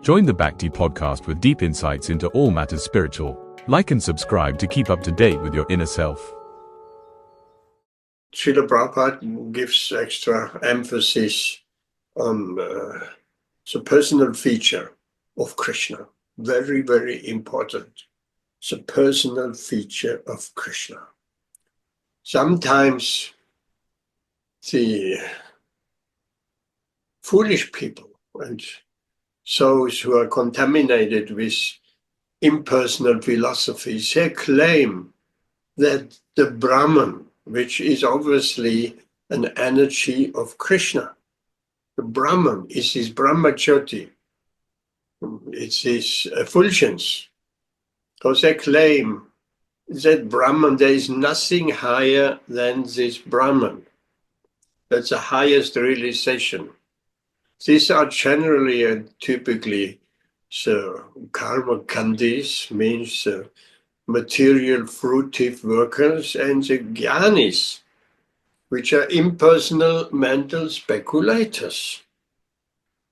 Join the Bhakti podcast with deep insights into all matters spiritual. Like and subscribe to keep up to date with your inner self. Srila Prabhupada gives extra emphasis on the personal feature of Krishna. Very, very important. The personal feature of Krishna. Sometimes the foolish people and those who are contaminated with impersonal philosophies, they claim that the Brahman, which is obviously an energy of Krishna, the Brahman is his Brahmajyoti, it's his effulgence. Because they claim that Brahman, there is nothing higher than this Brahman. That's the highest realization. These are generally and typically the karma kandis, means material fruitive workers, and the jnanis, which are impersonal mental speculators.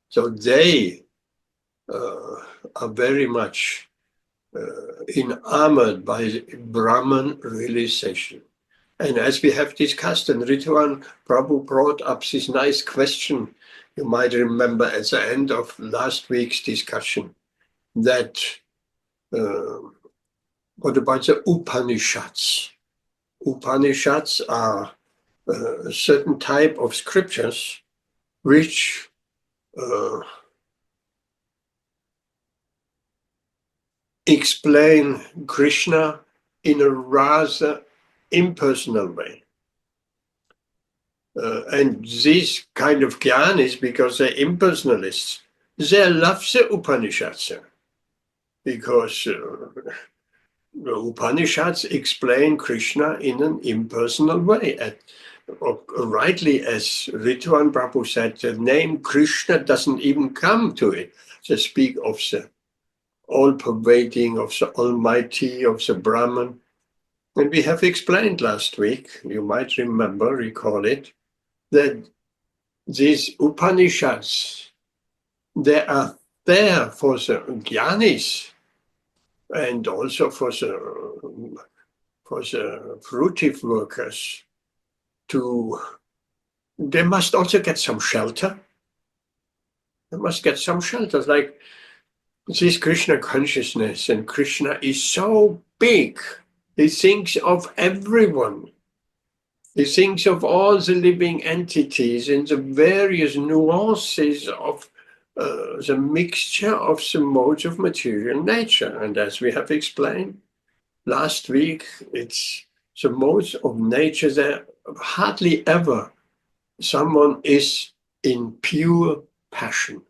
So they are very much enamored by Brahman realization. And as we have discussed, and Ridwan Prabhu brought up this nice question, you might remember at the end of last week's discussion, that what about the Upanishads? Upanishads are a certain type of scriptures which explain Krishna in a rather impersonal way. And these kind of jnanis, because they're impersonalists, they love the Upanishads because the Upanishads explain Krishna in an impersonal way. Rightly, as Ridwan Prabhu said, the name Krishna doesn't even come to it. They speak of the all-pervading, of the Almighty, of the Brahman. And we have explained last week, you might recall it, that these Upanishads, they are there for the jnanis and also for the fruitive workers. They must also get some shelter. They must get some shelter, like this Krishna consciousness, and Krishna is so big. He thinks of everyone. He thinks of all the living entities in the various nuances of the mixture of the modes of material nature. And as we have explained last week, it's the modes of nature that hardly ever someone is in pure passion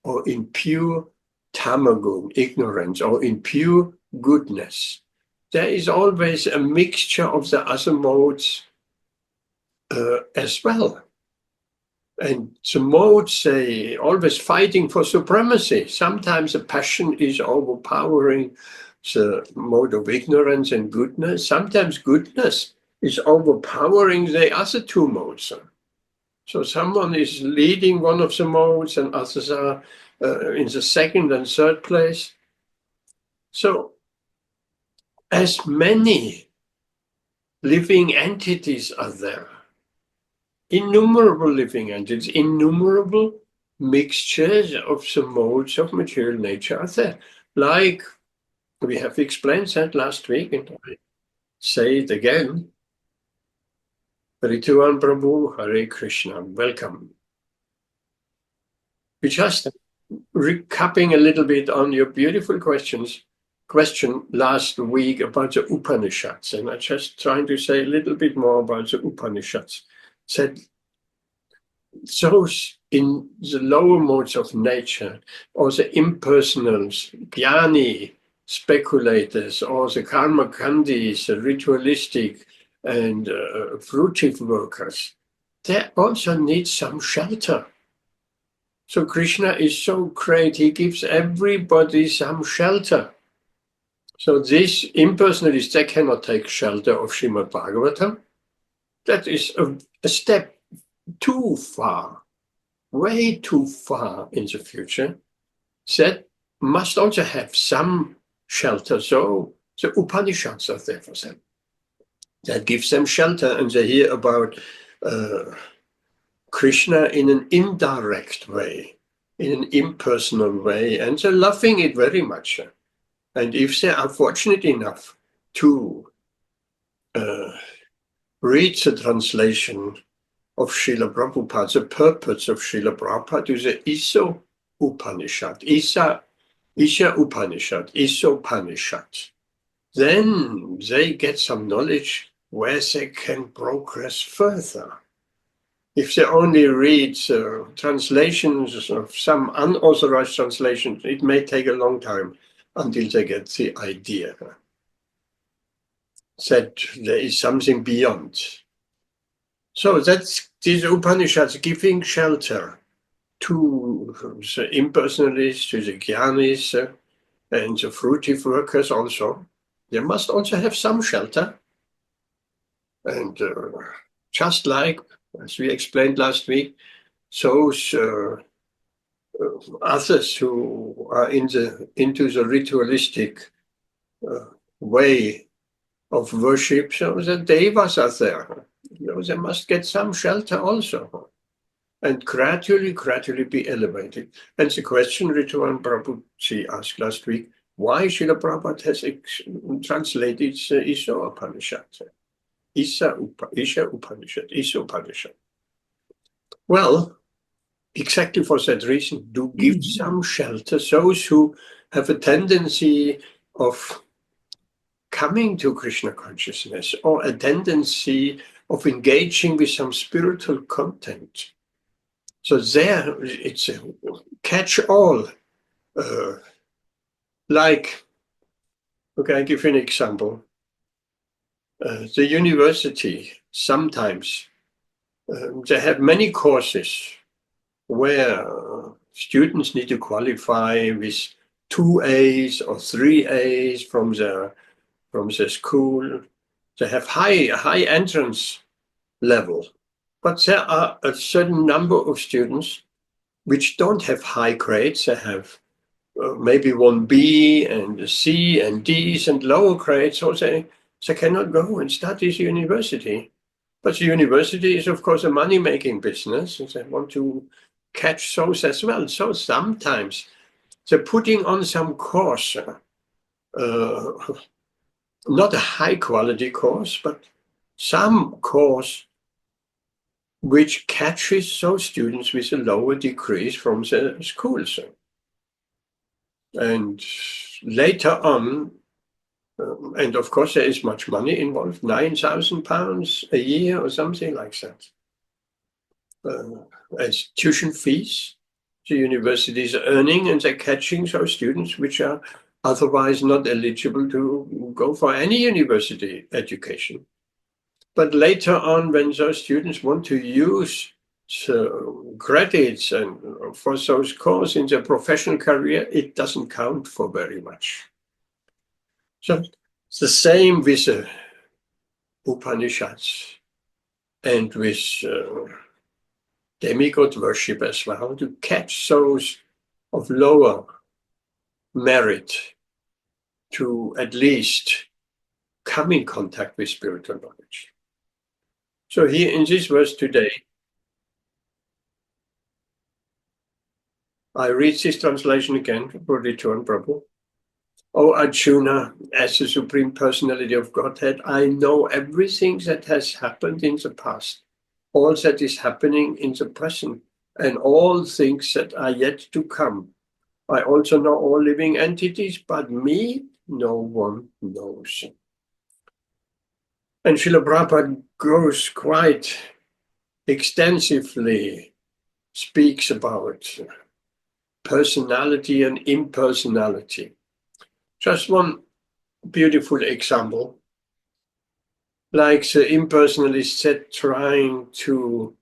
or in pure tamagun, ignorance, or in pure goodness. There is always a mixture of the other modes as well. And the modes, they always fighting for supremacy. Sometimes the passion is overpowering the mode of ignorance and goodness. Sometimes goodness is overpowering the other two modes. So someone is leading one of the modes and others are in the second and third place. So as many living entities are there, innumerable living entities, innumerable mixtures of the modes of material nature are there. Like we have explained that last week, and I say it again. Ridwan Prabhu, Hare Krishna, welcome. We just recapping a little bit on your beautiful question last week about the Upanishads, and I'm just trying to say a little bit more about the Upanishads. Said those in the lower modes of nature, or the impersonals, jnani, speculators, or the karma kandis, the ritualistic and fruitive workers, they also need some shelter. So Krishna is so great, he gives everybody some shelter. So these impersonalists, they cannot take shelter of Srimad Bhagavatam. That is a step too far, way too far in the future. that must also have some shelter. So the Upanishads are there for them. That gives them shelter, and they hear about Krishna in an indirect way, in an impersonal way, and they're loving it very much. And if they are fortunate enough to read the translation of Srila Prabhupada, the purpose of Srila Prabhupada is the Isa Upanishad, Isha Upanishad, Isa Upanishad, then they get some knowledge where they can progress further. If they only read translations of some unauthorized translations, it may take a long time until they get the idea that there is something beyond. So that's these Upanishads giving shelter to the impersonalists, to the jnanis, and the fruitive workers also. They must also have some shelter. And just like, as we explained last week, those others who are into the ritualistic way of worship, so the devas are there. They must get some shelter also, and gradually be elevated. And the question Rituan Prabhuji asked last week, why Srila Prabhupada has translated the Isa Upanishad? Isha Upanishad, Isa Upanishad. Well, exactly for that reason, to give some shelter those who have a tendency of coming to Krishna consciousness, or a tendency of engaging with some spiritual content. So there, it's a catch-all. Like, okay, I'll give you an example. The university, sometimes, they have many courses where students need to qualify with 2 A's or 3 A's from the school. They have high entrance level, but there are a certain number of students which don't have high grades. They have maybe 1B and a C and D's and lower grades, so they cannot go and study at university. But the university is, of course, a money-making business, and they want to catch those as well. So sometimes they're putting on some course, not a high-quality course, but some course which catches those students with a lower degrees from the schools. And later on, and of course there is much money involved, £9,000 a year or something like that. As tuition fees the universities are earning, and they're catching those students which are otherwise not eligible to go for any university education. But later on, when those students want to use credits and for those courses in their professional career, it doesn't count for very much. So it's the same with the Upanishads and with Demigod Worship as well, to catch those of lower merit to at least come in contact with spiritual knowledge. So here in this verse today, I read this translation again for Return Prabhu. O Arjuna, as the Supreme Personality of Godhead, I know everything that has happened in the past, all that is happening in the present, and all things that are yet to come. I also know all living entities, but me, no one knows. And Srila Prabhupada goes quite extensively, speaks about personality and impersonality. Just one beautiful example, like the impersonalists said, trying to,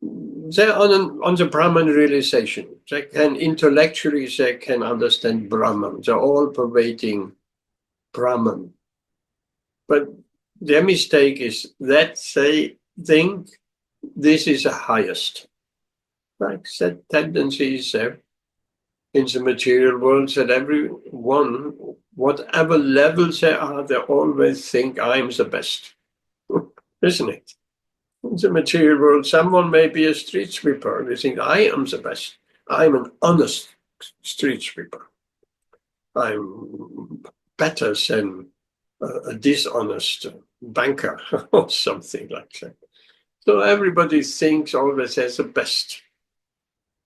they're on the Brahman realization. They can intellectually, they can understand Brahman. They're all pervading Brahman. But their mistake is that they think this is the highest. Like that tendency is there. in the material world that everyone, whatever levels they are, they always think I'm the best, isn't it? In the material world, someone may be a street sweeper, and they think I am the best. I'm an honest street sweeper. I'm better than a dishonest banker or something like that. So everybody thinks always as the best.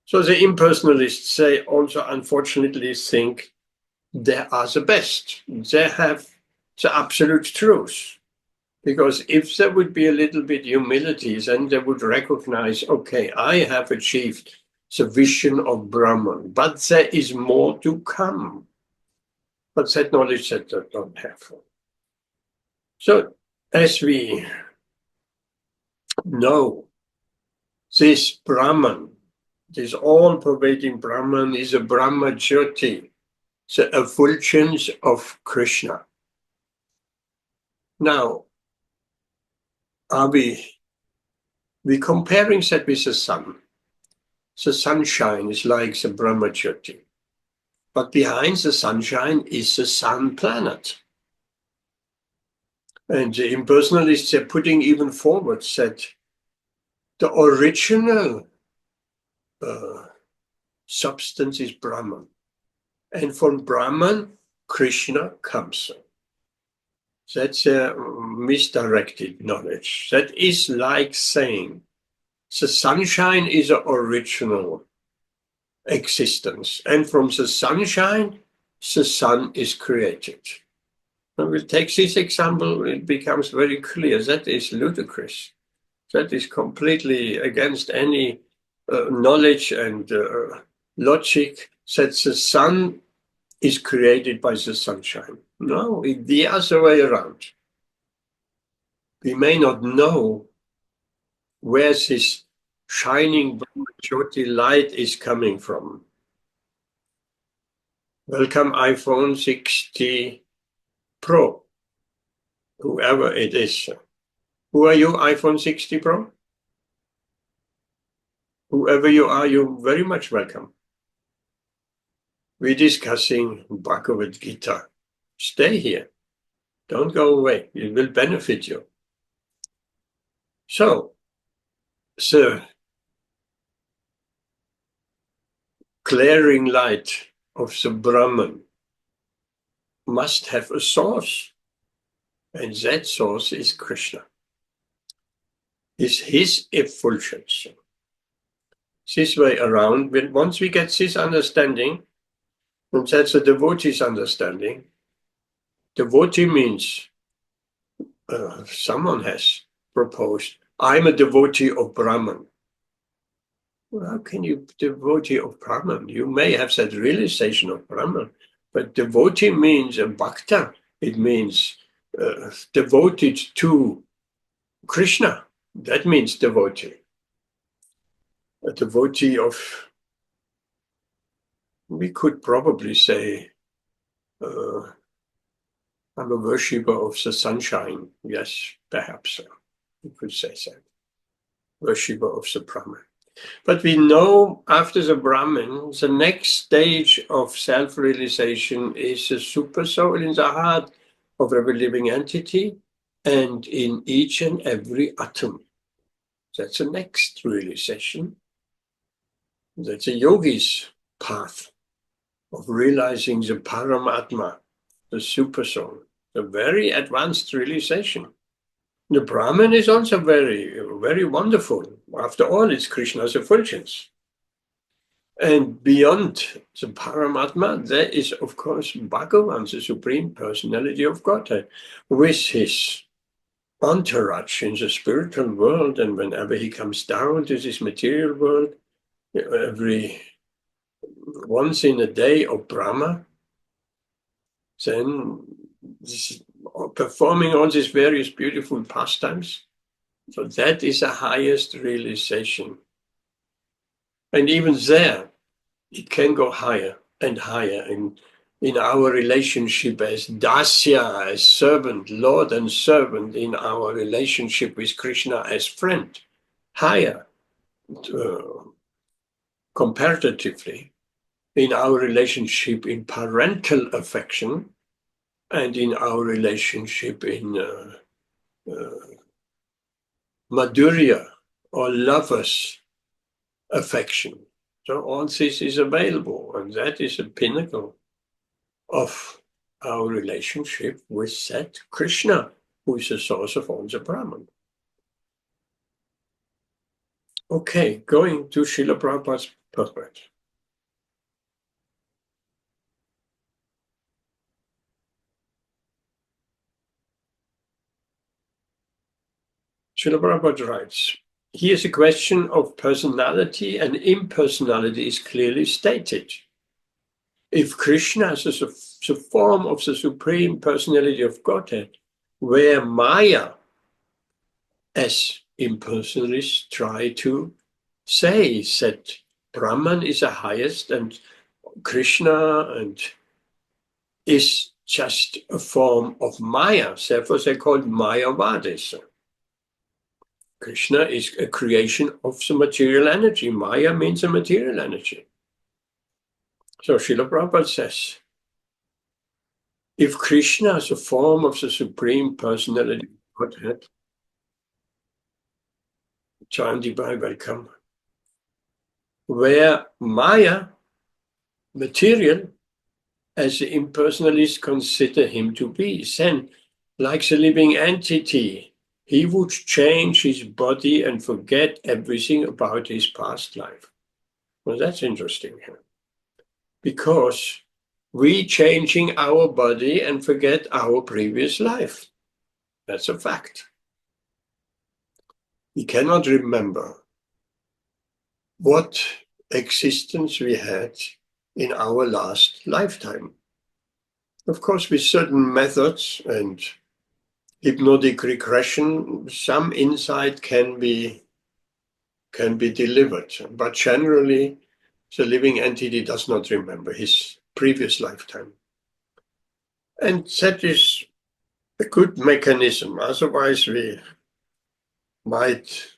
So the impersonalists, they also unfortunately think they are the best. They have the absolute truth. Because if there would be a little bit humility, then they would recognize, okay, I have achieved the vision of Brahman, but there is more to come. But that knowledge that they don't have. So as we know, this Brahman, this all-pervading Brahman is a Brahma Jyoti, the effulgence of Krishna. Now, are we comparing that with the sun? The sunshine is like the Brahma Jyoti. But behind the sunshine is the sun planet. And the impersonalists are putting even forward that the original substance is Brahman. And from Brahman, Krishna comes. That's a misdirected knowledge. That is like saying the sunshine is an original existence. And from the sunshine, the sun is created. When we take this example, it becomes very clear. That is ludicrous. That is completely against any knowledge and logic that the sun is created by the sunshine. No, it's the other way around. We may not know where this shining Jyoti light is coming from. Welcome iPhone 60 Pro, whoever it is. Who are you, iPhone 60 Pro? Whoever you are, you're very much welcome. We're discussing Bhagavad Gita. Stay here. Don't go away. It will benefit you. So, the glaring light of the Brahman must have a source. And that source is Krishna. Is his effulgence. This way around, once we get this understanding, and that's a devotee's understanding, devotee means someone has proposed, I'm a devotee of Brahman. Well, how can you be devotee of Brahman? You may have that realization of Brahman, but devotee means a bhakta. It means devoted to Krishna. That means devotee. A devotee of, we could probably say, I'm a worshipper of the sunshine. Yes, perhaps we could say that. Worshipper of the Brahman. But we know after the Brahman, the next stage of self-realization is the super soul in the heart of every living entity and in each and every atom. That's the next realization. That's a yogi's path of realizing the Paramatma, the super soul, the very advanced realization. The Brahman is also very, very wonderful. After all, it's Krishna's effulgence. And beyond the Paramatma, there is, of course, Bhagavan, the Supreme Personality of Godhead, with his entourage in the spiritual world. And whenever he comes down to this material world, every once in a day of Brahma, then this, performing all these various beautiful pastimes. So that is the highest realization. And even there, it can go higher and higher in our relationship as Dasya, as servant, Lord and servant, in our relationship with Krishna as friend, higher comparatively. in our relationship in parental affection and in our relationship in madhurya or lovers affection. So all this is available, and that is a pinnacle of our relationship with that Krishna, who is the source of all the Brahman. Okay, going to Srila Prabhupada's purport. Srila Prabhupada writes, here's a question of personality and impersonality is clearly stated. If Krishna is the form of the Supreme Personality of Godhead, where Maya, as impersonalists try to say, that Brahman is the highest and Krishna and is just a form of Maya, therefore they're called Mayavadis. Krishna is a creation of the material energy. Maya means a material energy. So Srila Prabhupada says, if Krishna is a form of the Supreme Personality of Godhead, Chandibai, welcome, where Maya, material, as the impersonalists consider him to be, then, like the living entity, he would change his body and forget everything about his past life. Well, that's interesting. Because we changing our body and forget our previous life. That's a fact. We cannot remember what existence we had in our last lifetime. Of course, with certain methods and hypnotic regression, some insight can be delivered, but generally the living entity does not remember his previous lifetime. And that is a good mechanism. Otherwise, we might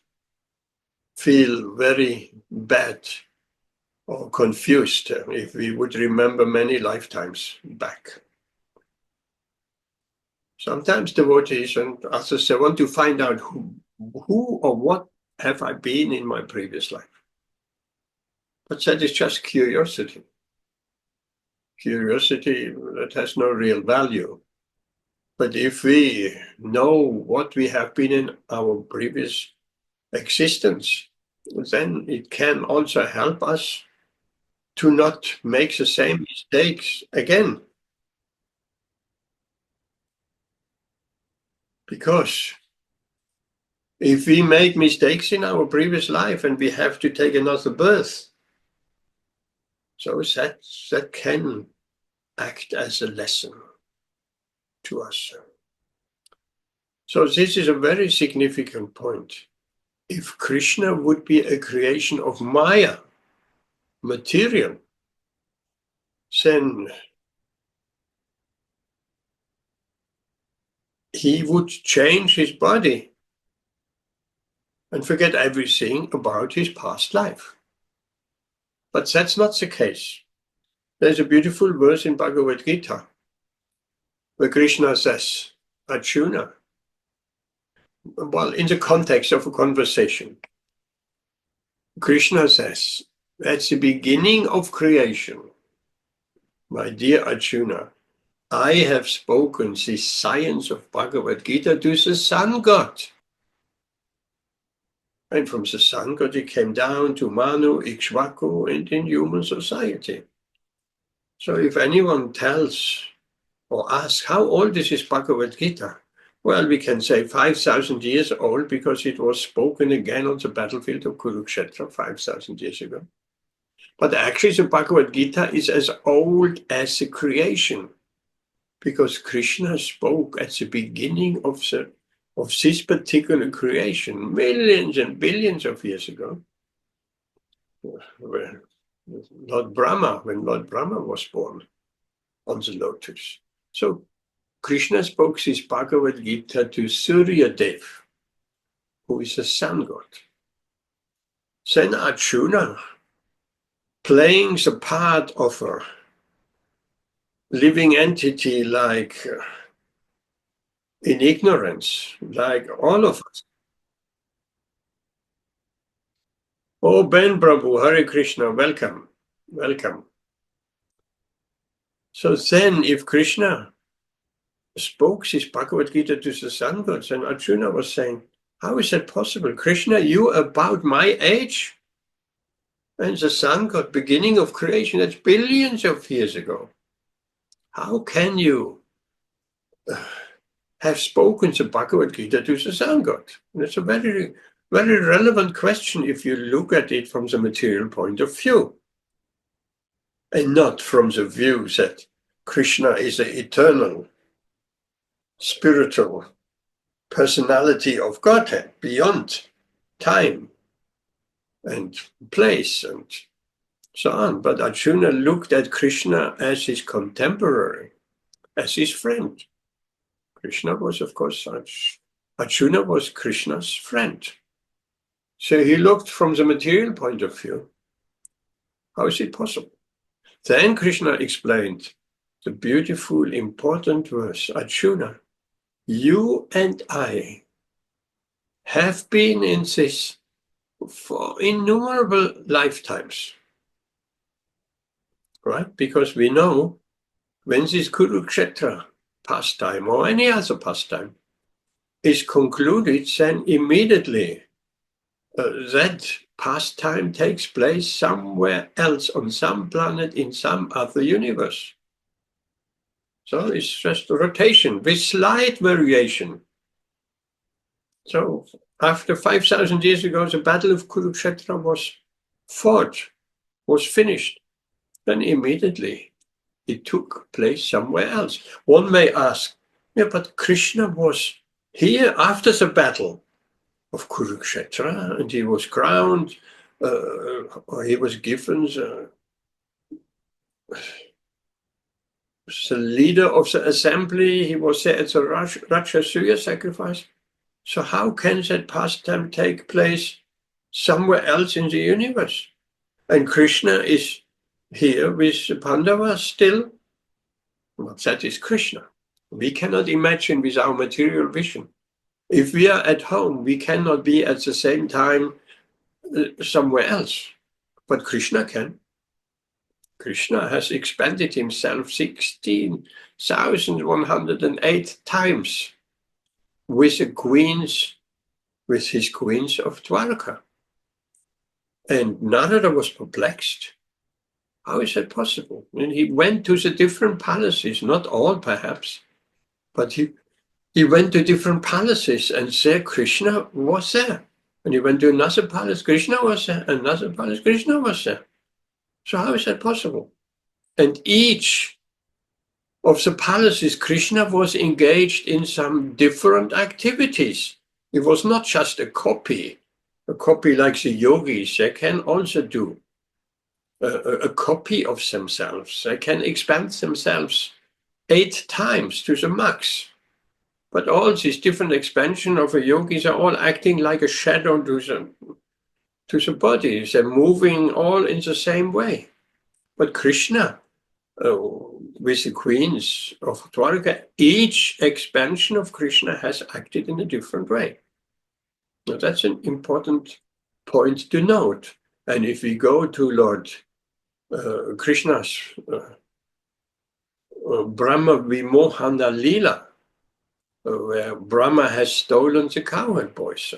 feel very bad or confused if we would remember many lifetimes back. Sometimes devotees and others, they want to find out who or what have I been in my previous life. But that is just curiosity. Curiosity that has no real value. But if we know what we have been in our previous existence, then it can also help us to not make the same mistakes again. Because if we make mistakes in our previous life and we have to take another birth, so that can act as a lesson to us. So this is a very significant point. If Krishna would be a creation of Maya, material, then he would change his body and forget everything about his past life. But that's not the case. There's a beautiful verse in Bhagavad Gita where Krishna says, Arjuna, well, in the context of a conversation, Krishna says, at the beginning of creation, my dear Arjuna, I have spoken the science of Bhagavad Gita to the sun god. And from the sun god, it came down to Manu, Ikshvaku, and in human society. So if anyone tells or asks, how old is this Bhagavad Gita? Well, we can say 5,000 years old because it was spoken again on the battlefield of Kurukshetra 5,000 years ago. But actually, the Bhagavad Gita is as old as the creation because Krishna spoke at the beginning of this particular creation millions and billions of years ago. When Lord Brahma was born on the lotus. So Krishna spoke this Bhagavad Gita to Surya Dev, who is a sun god. Then Arjuna playing the part of a living entity like in ignorance, like all of us. Oh, Ben Prabhu, Hare Krishna, welcome, welcome. So then, if Krishna spoke his Bhagavad Gita to the sun gods, and Arjuna was saying, how is that possible? Krishna, you about my age? And the sun god, beginning of creation, that's billions of years ago. How can you have spoken the Bhagavad Gita to the sun god? And it's a very, very relevant question if you look at it from the material point of view, and not from the view that Krishna is the eternal, spiritual personality of Godhead beyond time and place and so on. But Arjuna looked at Krishna as his contemporary, as his friend. Krishna was, of course, Arjuna was Krishna's friend. So he looked from the material point of view. How is it possible? Then Krishna explained the beautiful, important verse, Arjuna, you and I have been in this for innumerable lifetimes, right? Because we know when this Kurukshetra pastime or any other pastime is concluded, then immediately that pastime takes place somewhere else on some planet in some other universe. So it's just a rotation with slight variation. So after 5,000 years ago, the Battle of Kurukshetra was fought, was finished. Then immediately it took place somewhere else. One may ask, yeah, but Krishna was here after the battle of Kurukshetra, and he was crowned, or he was given the leader of the assembly, he was there at the Rajasuya sacrifice. So how can that pastime take place somewhere else in the universe? And Krishna is here with the Pandavas still. But that is Krishna. We cannot imagine with our material vision. If we are at home, we cannot be at the same time somewhere else. But Krishna can. Krishna has expanded himself 16,108 times with his queens of Dwarka. And Narada was perplexed. How is that possible? And he went to the different palaces, not all perhaps, but he went to different palaces, and there Krishna was there. And he went to another palace, Krishna was there, another palace, Krishna was there. So how is that possible? And each of the palaces, Krishna was engaged in some different activities. It was not just a copy like the yogis. They can also do a copy of themselves. They can expand themselves 8 times to the max. But all these different expansion of a yogis are all acting like a shadow to the body. They're moving all in the same way. But Krishna, with the queens of Dwarka, each expansion of Krishna has acted in a different way. Now that's an important point to note. And if we go to Lord Krishna's Brahma Vimohana Lila, where Brahma has stolen the cowherd boys.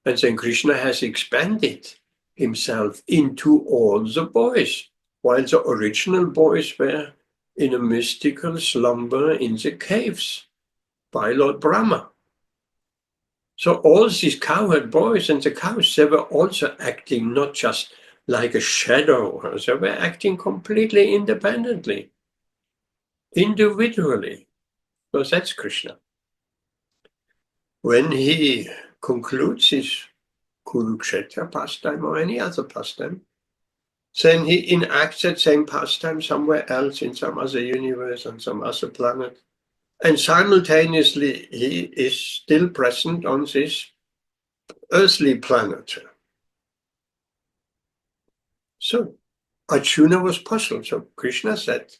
And then Krishna has expanded himself into all the boys, while the original boys were in a mystical slumber in the caves by Lord Brahma. So all these cowherd boys and the cows, they were also acting not just like a shadow, they were acting completely independently, individually. So that's Krishna. When he concludes his Kurukshetra pastime or any other pastime, then he enacts that same pastime somewhere else in some other universe, on some other planet. And simultaneously, he is still present on this earthly planet. So Arjuna was puzzled. So Krishna said,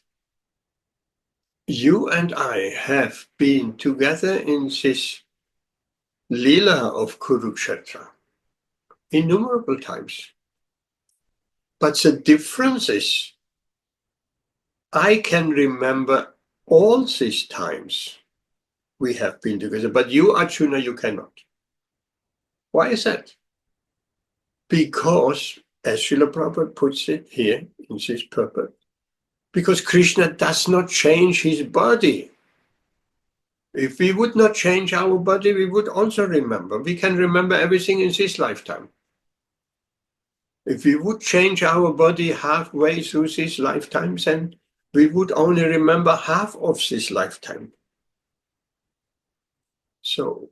you and I have been together in this Leela of Kurukshetra innumerable times. But the difference is, I can remember all these times we have been together, but you, Arjuna, you cannot. Why is that? Because, as Srila Prabhupada puts it here in this purport, because Krishna does not change his body. If we would not change our body, we would also remember. We can remember everything in this lifetime. If we would change our body halfway through this lifetime, then we would only remember half of this lifetime. So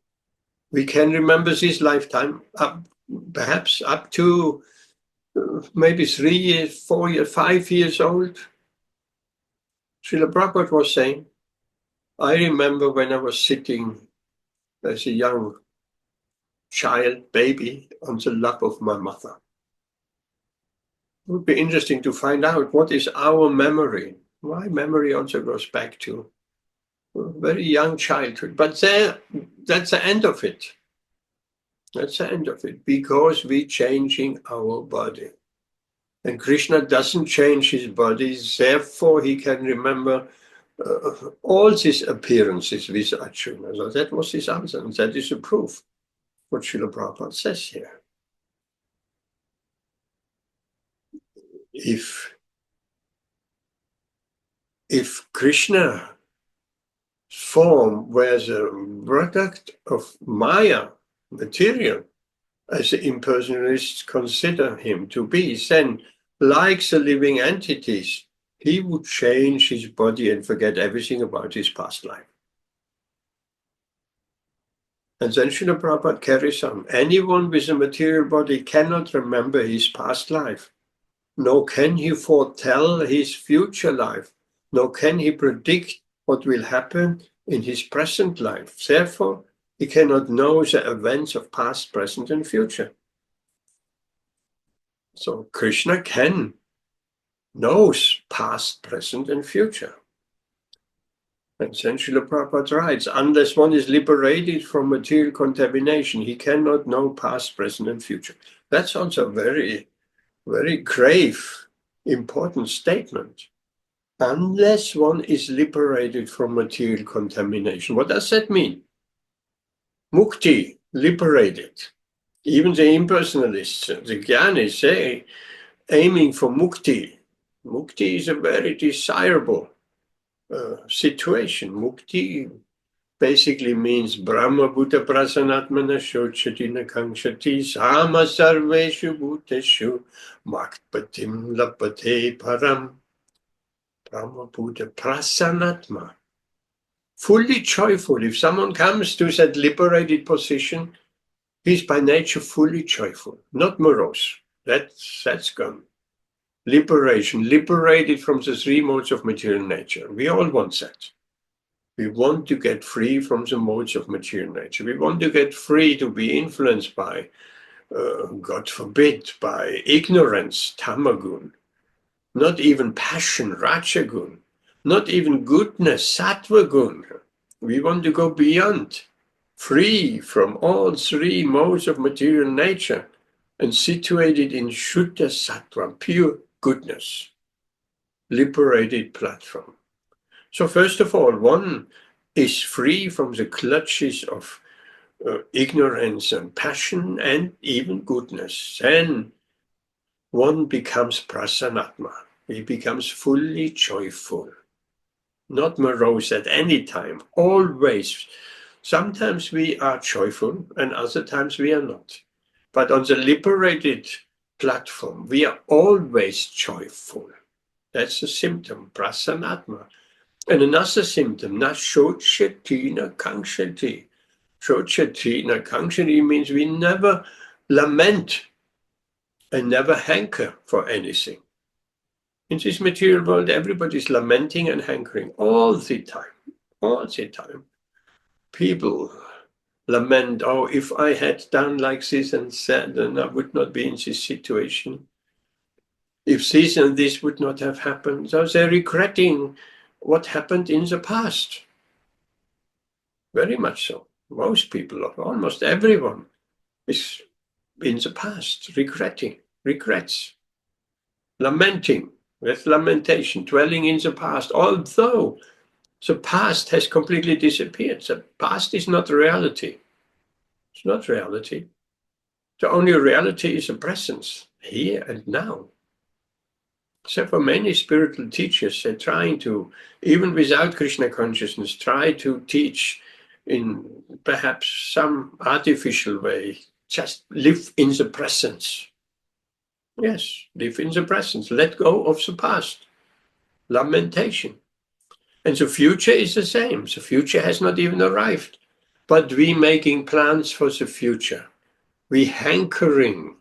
we can remember this lifetime perhaps up to maybe 3 years, 4 years, 5 years old. Srila Prabhupada was saying, I remember when I was sitting as a young child, baby, on the lap of my mother. It would be interesting to find out what is our memory. My memory also goes back to a very young childhood. But that's the end of it. That's the end of it, because we're changing our body. And Krishna doesn't change his body, therefore he can remember all these appearances with Arjuna. So that was his answer, and that is a proof what Srila Prabhupada says here. If Krishna's form was a product of Maya, material, as the impersonalists consider him to be, then, like the living entities, he would change his body and forget everything about his past life. And then Srila Prabhupada carries on. Anyone with a material body cannot remember his past life, nor can he foretell his future life, nor can he predict what will happen in his present life. Therefore, he cannot know the events of past, present, and future. So Krishna knows past, present, and future. And then Srila Prabhupada writes, unless one is liberated from material contamination, he cannot know past, present, and future. That's also a very, very grave, important statement. Unless one is liberated from material contamination. What does that mean? Mukti, liberated. Even the impersonalists, the Jnanis, say, aiming for mukti. Mukti is a very desirable situation. Mukti basically means Brahma Bhuta Prasanatmana Shochatina Kangshati Sama Sarveshu Bhuteshu Makpatim Lapate Param. Brahma Bhuta Prasanatma. Fully joyful. If someone comes to that liberated position, he's by nature fully joyful, not morose. That's gone. Liberation, liberated from the three modes of material nature. We all want that. We want to get free from the modes of material nature. We want to get free to be influenced by, God forbid, by ignorance, tamagun. Not even passion, rajagun. Not even goodness, sattvagun. We want to go beyond, free from all three modes of material nature and situated in Shuddha Sattva, pure goodness, liberated platform. So first of all, one is free from the clutches of ignorance and passion and even goodness. Then one becomes prasanatma. He becomes fully joyful, not morose at any time, always. Sometimes we are joyful and other times we are not. But on the liberated platform, we are always joyful. That's a symptom, prasanatma. And another symptom, na shochati na kangshati. Shochati na kangshati means we never lament and never hanker for anything. In this material world, everybody's lamenting and hankering all the time, all the time. People lament, oh, if I had done like this and said, then I would not be in this situation. If this and this would not have happened, so they're regretting what happened in the past. Very much so. Most people, almost everyone, is in the past, regrets, lamenting, with lamentation, dwelling in the past, although the past has completely disappeared. The past is not reality. It's not reality. The only reality is the presence, here and now. So for many spiritual teachers, they're trying to, even without Krishna consciousness, try to teach in perhaps some artificial way, just live in the presence. Yes, live in the presence. Let go of the past. Lamentation. And the future is the same. The future has not even arrived. But we making plans for the future. We hankering.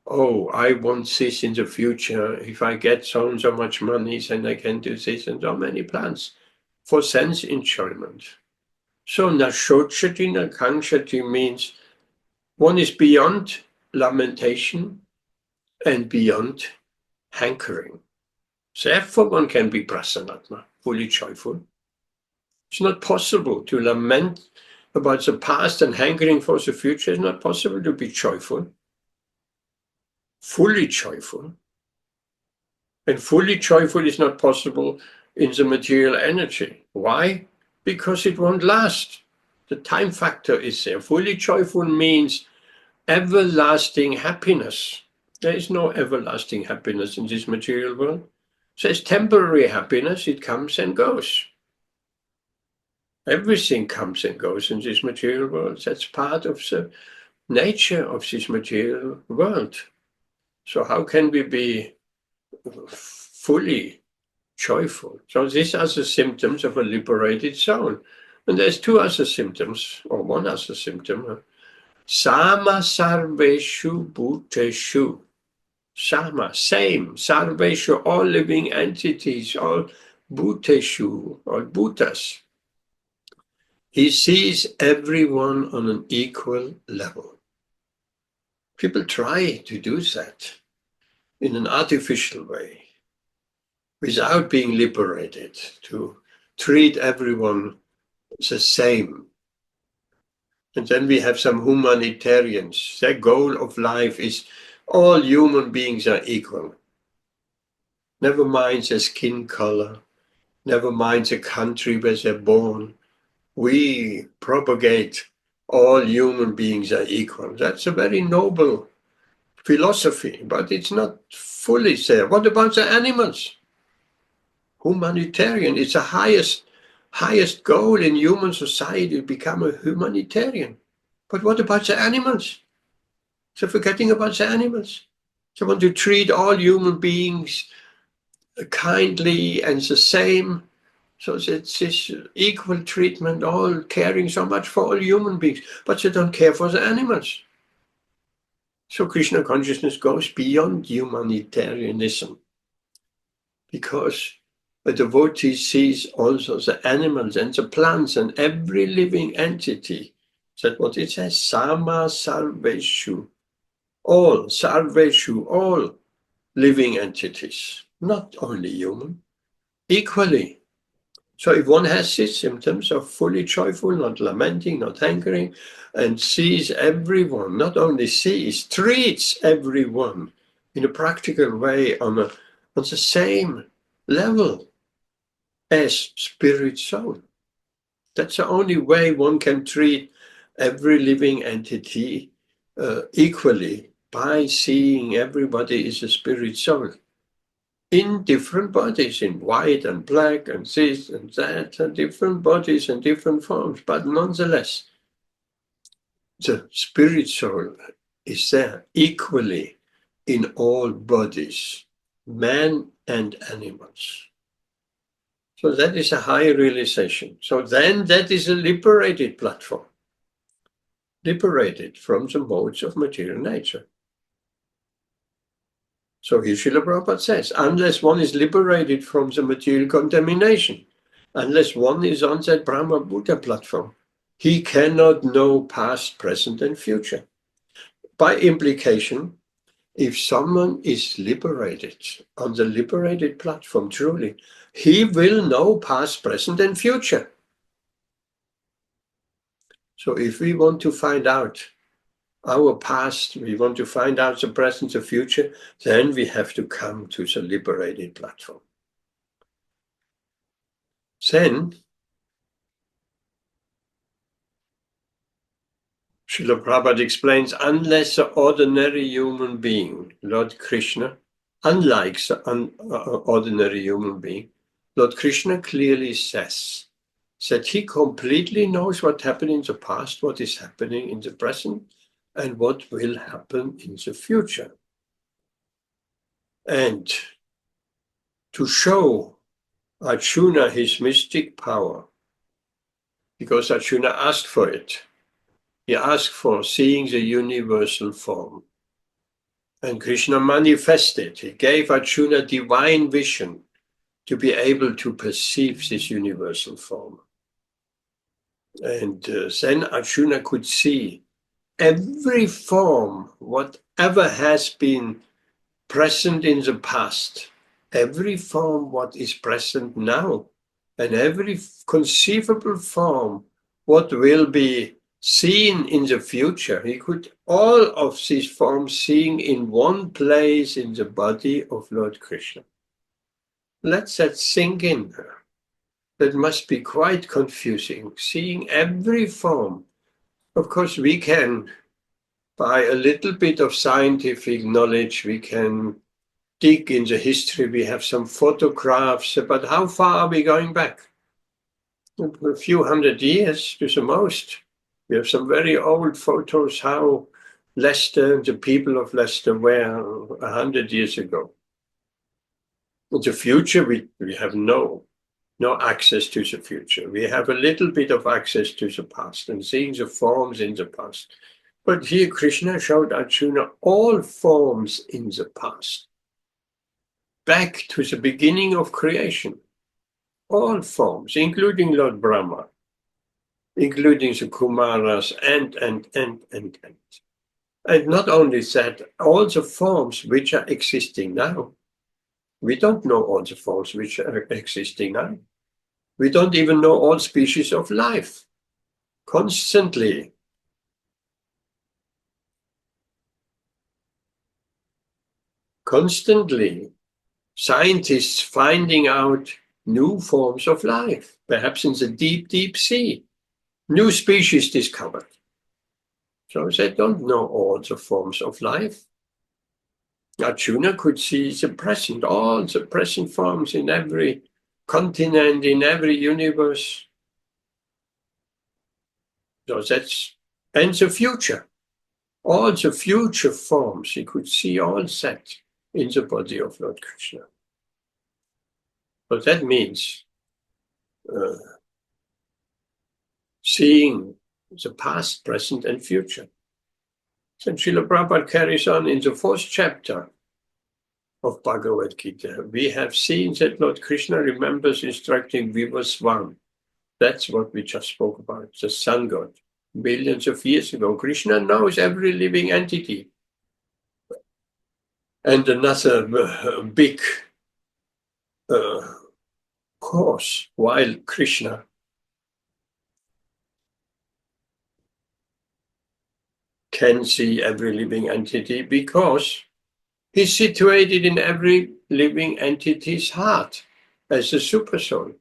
Oh, I want this in the future. If I get so and so much money, then I can do this, and so many plans for sense enjoyment. So nashochati nakangshati means one is beyond lamentation and beyond hankering. Therefore one can be prasanatma, fully joyful. It's not possible to lament about the past and hankering for the future. It's not possible to be joyful. Fully joyful. And fully joyful is not possible in the material energy. Why? Because it won't last. The time factor is there. Fully joyful means everlasting happiness. There is no everlasting happiness in this material world. There's temporary happiness. It comes and goes. Everything comes and goes in this material world. That's part of the nature of this material world. So how can we be fully joyful? So these are the symptoms of a liberated soul. And there's two other symptoms, or one other symptom. Sama sarveshu bhuteshu. Sama, same. Sarveshu, all living entities, all bhuteshu, all bhutas. He sees everyone on an equal level. People try to do that in an artificial way, without being liberated, to treat everyone the same. And then we have some humanitarians. Their goal of life is all human beings are equal. Never mind their skin color, never mind the country where they're born. We propagate all human beings are equal. That's a very noble philosophy, but it's not fully there. What about the animals? Humanitarian, it's the highest goal in human society to become a humanitarian. But what about the animals? So forgetting about the animals. They want to treat all human beings kindly and the same. So it's this equal treatment, all caring so much for all human beings, but they don't care for the animals. So Krishna consciousness goes beyond humanitarianism, because a devotee sees also the animals and the plants and every living entity. That's what it says, Sama Sarveshu. All, Sarveshu, all living entities, not only human, equally. So if one has these symptoms of fully joyful, not lamenting, not hankering, and sees everyone, not only sees, treats everyone in a practical way on the same level as spirit soul. That's the only way one can treat every living entity equally, by seeing everybody is a spirit soul. In different bodies, in white and black and this and that, and different bodies and different forms, but nonetheless, the spirit soul is there equally in all bodies, man and animals. So that is a high realization. So then that is a liberated platform, liberated from the modes of material nature. So here Srila Prabhupada says, unless one is liberated from the material contamination, unless one is on that Brahma Buddha platform, he cannot know past, present, and future. By implication, if someone is liberated, on the liberated platform, truly, he will know past, present, and future. So if we want to find out our past, we want to find out the present, the future, then we have to come to the liberated platform. Then, Srila Prabhupada explains, unless the ordinary human being, Lord Krishna, unlike the ordinary human being, Lord Krishna clearly says that he completely knows what happened in the past, what is happening in the present, and what will happen in the future. And to show Arjuna his mystic power, because Arjuna asked for it. He asked for seeing the universal form. And Krishna manifested. He gave Arjuna divine vision to be able to perceive this universal form. And then Arjuna could see every form, whatever has been present in the past, every form what is present now, and every conceivable form what will be seen in the future. He could all of these forms seeing in one place in the body of Lord Krishna. Let that sink in. That must be quite confusing, seeing every form. Of course, we can, by a little bit of scientific knowledge, we can dig in the history. We have some photographs, but how far are we going back? A few hundred years to the most. We have some very old photos how Leicester, the people of Leicester were 100 years ago. In the future, we have no access to the future. We have a little bit of access to the past and seeing the forms in the past. But here Krishna showed Arjuna all forms in the past. Back to the beginning of creation. All forms, including Lord Brahma, including the Kumaras, and. And not only that, all the forms which are existing now. We don't know all the forms which are existing now. We don't even know all species of life. Constantly. Scientists finding out new forms of life, perhaps in the deep, deep sea. New species discovered. So they don't know all the forms of life. Arjuna could see the present, all the present forms in every continent, in every universe. So that's, and the future. All the future forms, he could see all that in the body of Lord Krishna. But that means seeing the past, present, and future. Then Srila Prabhupada carries on in the 4th chapter of Bhagavad Gita. We have seen that Lord Krishna remembers instructing Vivaswan. That's what we just spoke about, the sun god. Millions of years ago, Krishna knows every living entity. And another big cause while Krishna can see every living entity, because he's situated in every living entity's heart as a supersoul.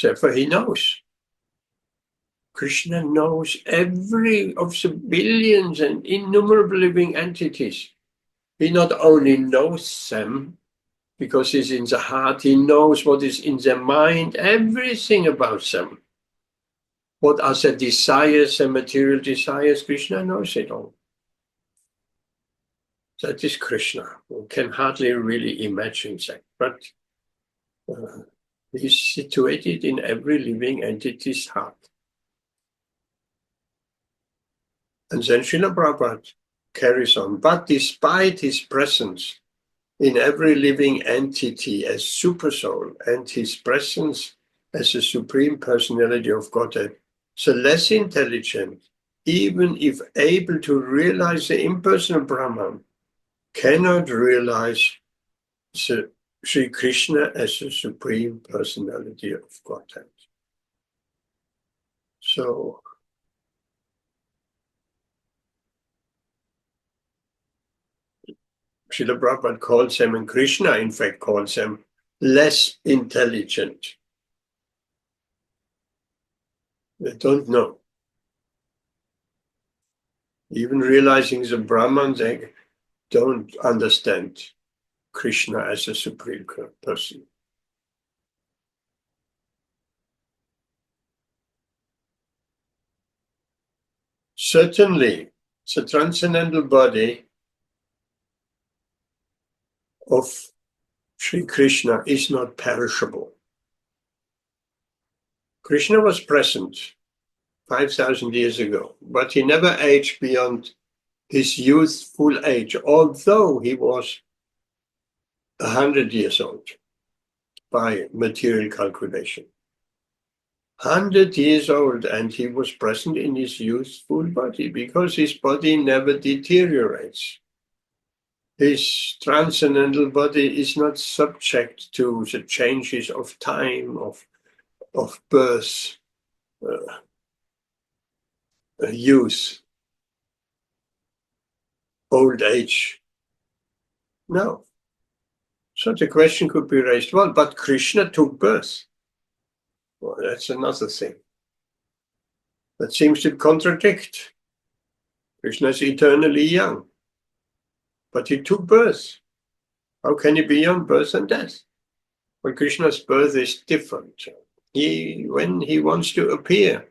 Therefore, he knows. Krishna knows every of the billions and innumerable living entities. He not only knows them because he's in the heart, he knows what is in their mind, everything about them. What are their desires and material desires? Krishna knows it all. That is Krishna. We can hardly really imagine that, but he's situated in every living entity's heart. And then Srila Prabhupada carries on. But despite his presence in every living entity as Supersoul and his presence as the Supreme Personality of Godhead, the less intelligent even if able to realize the impersonal Brahman, cannot realize the Sri Krishna as the Supreme Personality of Godhead. So, Srila Prabhupada calls them, and Krishna in fact calls them, less intelligent. They don't know. Even realizing the Brahman, they don't understand Krishna as a Supreme Person. Certainly, the transcendental body of Sri Krishna is not perishable. Krishna was present 5,000 years ago, but he never aged beyond his youthful age, although he was 100 years old by material calculation. 100 years old, and he was present in his youthful body because his body never deteriorates. His transcendental body is not subject to the changes of time, of birth, youth, old age. No. So the question could be raised, well, but Krishna took birth. Well, that's another thing. That seems to contradict. Krishna is eternally young, but he took birth. How can he be beyond birth and death? Well, Krishna's birth is different. When he wants to appear,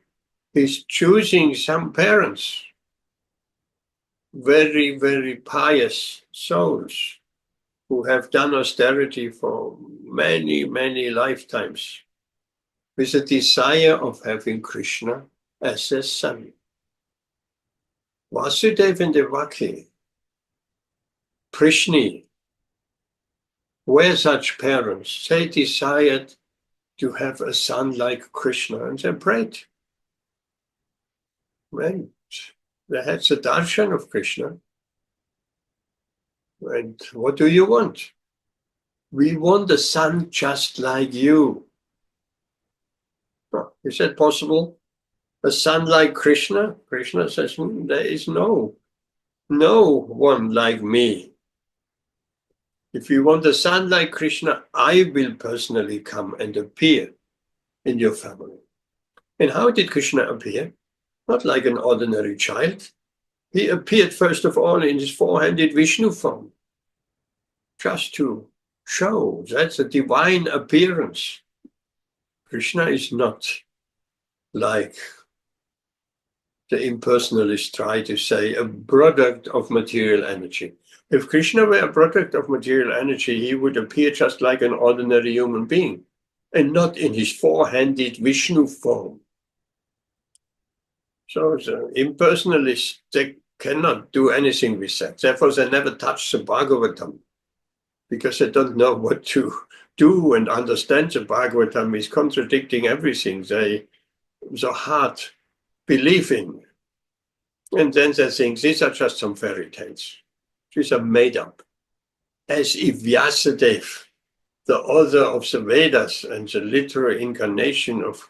he's choosing some parents, very, very pious souls who have done austerity for many, many lifetimes, with a desire of having Krishna as their son. Vasudeva and Devaki, Prishni, were such parents. They desired to have a son like Krishna, and they prayed. And they had the darshan of Krishna. And what do you want? We want a son just like you. Is that possible? A son like Krishna? Krishna says, there is no one like me. If you want a son like Krishna, I will personally come and appear in your family. And how did Krishna appear? Not like an ordinary child. He appeared first of all in his four-handed Vishnu form, just to show that's a divine appearance. Krishna is not like the impersonalists try to say, a product of material energy. If Krishna were a product of material energy, he would appear just like an ordinary human being, and not in his four-handed Vishnu form. So the impersonalists, they cannot do anything with that. Therefore, they never touch the Bhagavatam, because they don't know what to do and understand. The Bhagavatam is contradicting everything they so hard believe in. And then they think these are just some fairy tales. These are made up. As if Vyasadeva, the author of the Vedas and the literal incarnation of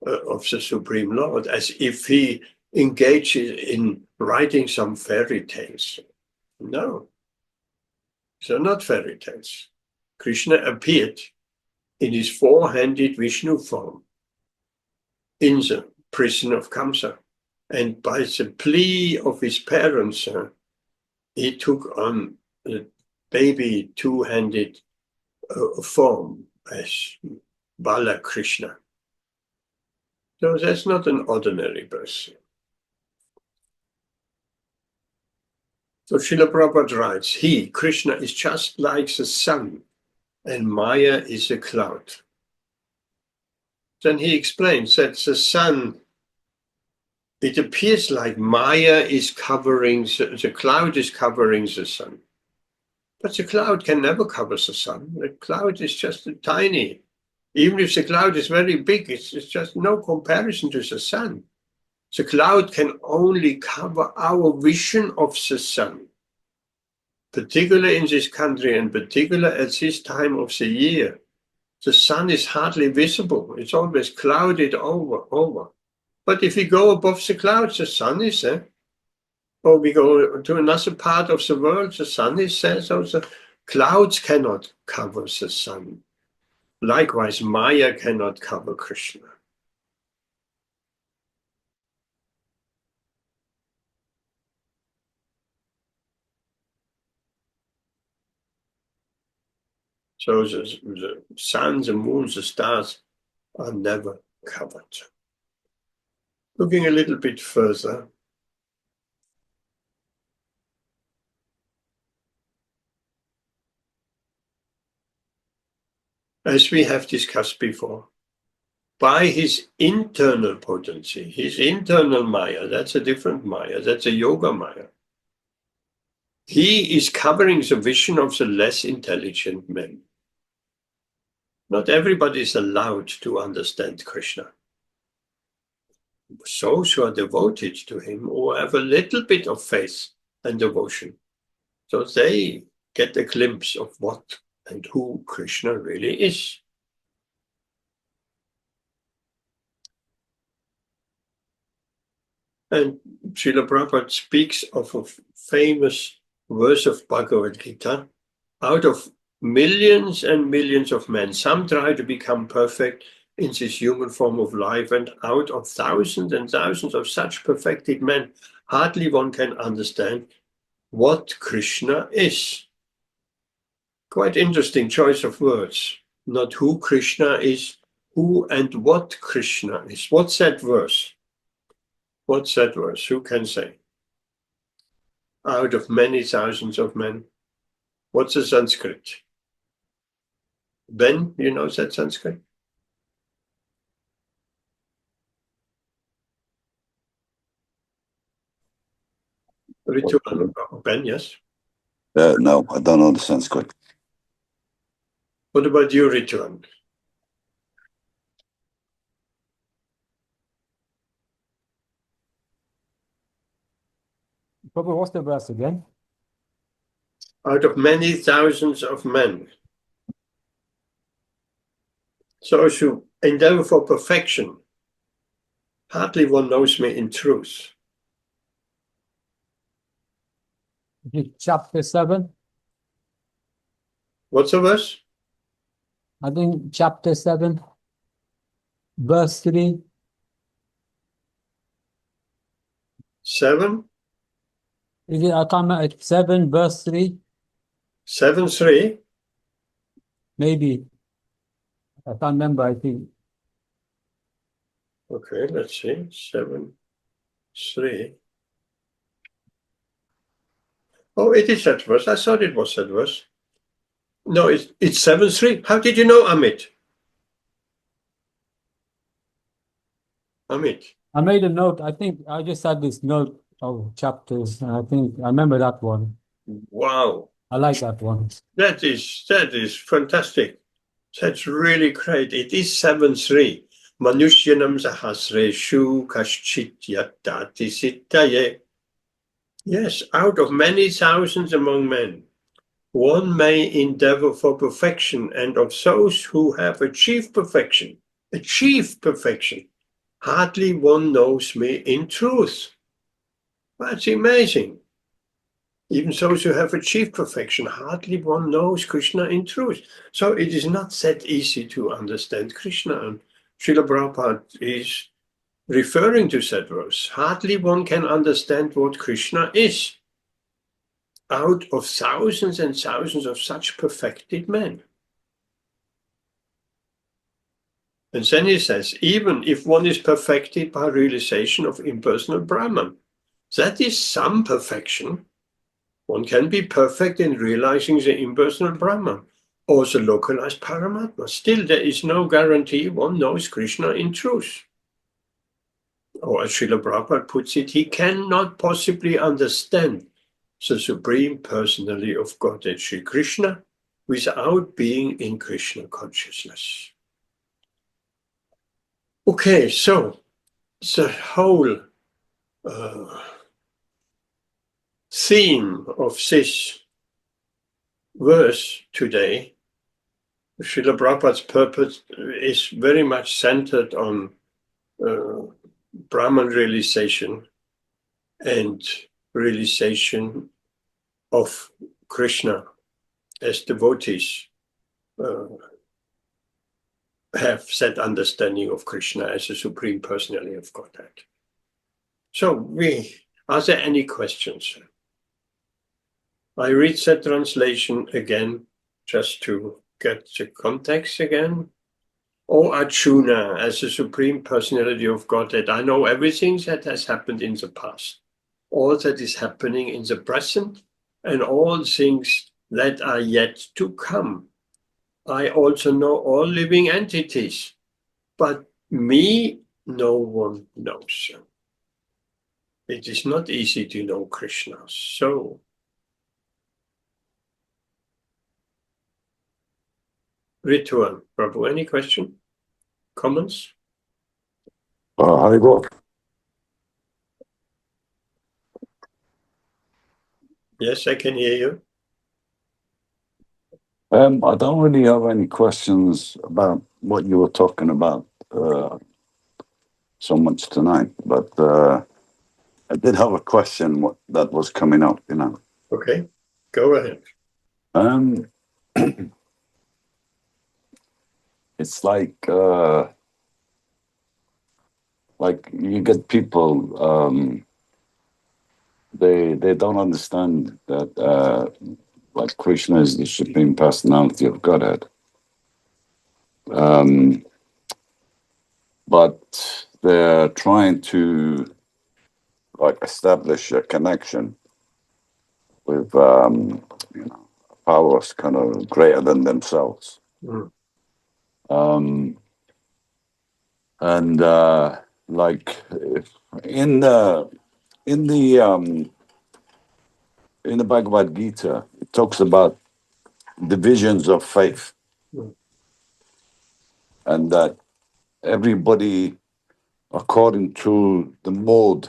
the Supreme Lord, as if he engages in writing some fairy tales. No, they're not fairy tales. Krishna appeared in his four-handed Vishnu form in the prison of Kamsa. And by the plea of his parents, he took on a baby two-handed form as Bala Krishna. So that's not an ordinary birth. So Srila Prabhupada writes, Krishna, is just like the sun, and Maya is a cloud. Then he explains that the sun, it appears like Maya is covering, the cloud is covering the sun. But the cloud can never cover the sun. The cloud is just tiny. Even if the cloud is very big, it's just no comparison to the sun. The cloud can only cover our vision of the sun, particularly in this country and particularly at this time of the year. The sun is hardly visible. It's always clouded over. But if we go above the clouds, the sun is there. Or we go to another part of the world, the sun is there. So the clouds cannot cover the sun. Likewise, Maya cannot cover Krishna. So the sun, the moon, the stars are never covered. Looking a little bit further, as we have discussed before, by his internal potency, his internal Maya, that's a different Maya, that's a yoga Maya. He is covering the vision of the less intelligent men. Not everybody is allowed to understand Krishna. Those who are devoted to him or have a little bit of faith and devotion, so they get a glimpse of what and who Krishna really is. And Srila Prabhupada speaks of a famous verse of Bhagavad Gita. Out of millions and millions of men, some try to become perfect in this human form of life, and out of thousands and thousands of such perfected men, hardly one can understand what Krishna is. Quite interesting choice of words. Not who Krishna is, who and what Krishna is. What's that verse? What's that verse? Who can say? Out of many thousands of men. What's the Sanskrit? Ben, you know that Sanskrit? Ritual. Ben, yes? No, I don't know the Sanskrit. What about you, Ritual? Probably what's the verse again? Out of many thousands of men. So as you endeavor for perfection, hardly one knows me in truth. Chapter 7. What's the verse? I think chapter 7, verse 3. 7? Is it, I can't remember, it's 7, verse 3? 7:3? Maybe. I can't remember, I think. Okay, let's see. 7:3. Oh, it is that verse. I thought it was that verse. No, it's 7:3. How did you know, Amit? Amit. I made a note. I think I just had this note of chapters, and I think I remember that one. Wow. I like that one. That is fantastic. That's really great. It is 7:3. Manushyanam sahasreshu kaschit yattati sittaye. Yes, out of many thousands among men, one may endeavor for perfection, and of those who have achieved perfection, hardly one knows me in truth. That's amazing. Even those who have achieved perfection, hardly one knows Krishna in truth. So it is not that easy to understand Krishna. And Srila Prabhupada is referring to that verse. Hardly one can understand what Krishna is out of thousands and thousands of such perfected men. And then he says, even if one is perfected by realization of impersonal Brahman, that is some perfection. One can be perfect in realizing the impersonal Brahman or the localized Paramatma. Still, there is no guarantee one knows Krishna in truth. Or as Srila Prabhupada puts it, he cannot possibly understand the Supreme Personality of Godhead, Sri Krishna, without being in Krishna consciousness. Okay, so the whole theme of this verse today, Srila Prabhupada's purpose is very much centered on Brahman realization and realization of Krishna as devotees have set understanding of Krishna as a Supreme Personality of Godhead. So are there any questions? I read that translation again just to get the context again. O Arjuna, as the Supreme Personality of Godhead, I know everything that has happened in the past, all that is happening in the present, and all things that are yet to come. I also know all living entities, but me, no one knows. It is not easy to know Krishna. So, Rituan, Prabhu, any question? Comments? Haribo. Yes, I can hear you. I don't really have any questions about what you were talking about so much tonight, but I did have a question that was coming up, Okay, go ahead. It's like you get people, they don't understand that like Krishna is the Supreme Personality of Godhead. But they're trying to establish a connection with powers kind of greater than themselves. Mm. And like in the Bhagavad Gita, it talks about divisions of faith, and that everybody, according to the mode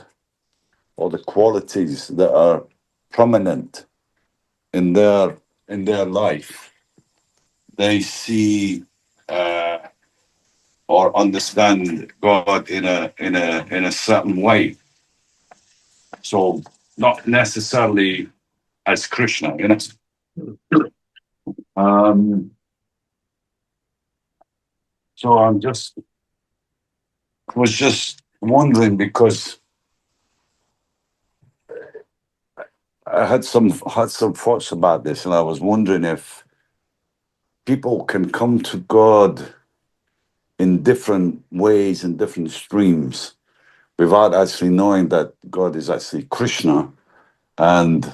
or the qualities that are prominent in their life, they see or understand God in a certain way. So not necessarily as Krishna, So I was just wondering, because I had some thoughts about this, and I was wondering if people can come to God in different ways, in different streams, without actually knowing that God is actually Krishna. And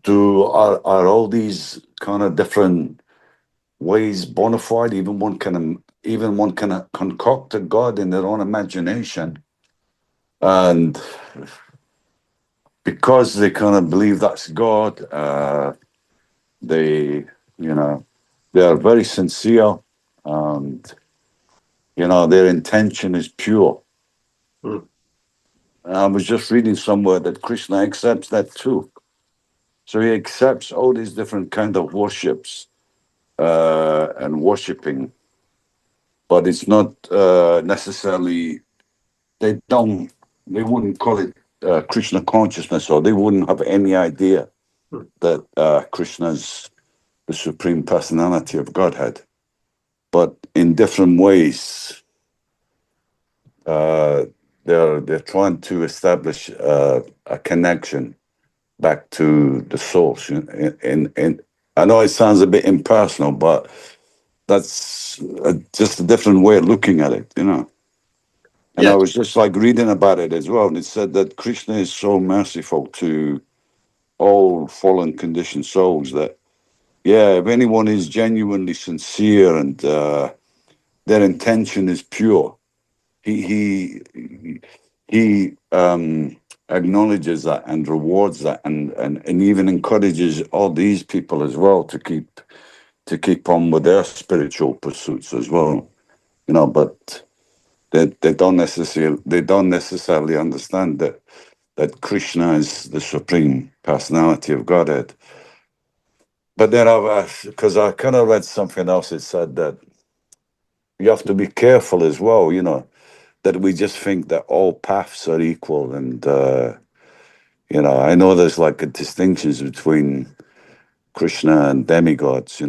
are all these kind of different ways bona fide? Even one can concoct a God in their own imagination, and because they kind of believe that's God, they are very sincere, and their intention is pure. I was just reading somewhere that Krishna accepts that too. So he accepts all these different kind of worships and worshipping, but it's not necessarily, they wouldn't call it Krishna consciousness, or they wouldn't have any idea that Krishna's the Supreme Personality of Godhead. But in different ways, they're trying to establish a connection back to the source. And I know it sounds a bit impersonal, but that's just a different way of looking at it, And Yes. I was just reading about it as well, and it said that Krishna is so merciful to all fallen conditioned souls that, if anyone is genuinely sincere and their intention is pure, he acknowledges that and rewards that, and even encourages all these people as well to keep on with their spiritual pursuits as well. But They don't necessarily understand that Krishna is the supreme personality of Godhead. But then because I kind of read something else, it said that you have to be careful as well, that we just think that all paths are equal. And, I know there's like a distinctions between Krishna and demigods,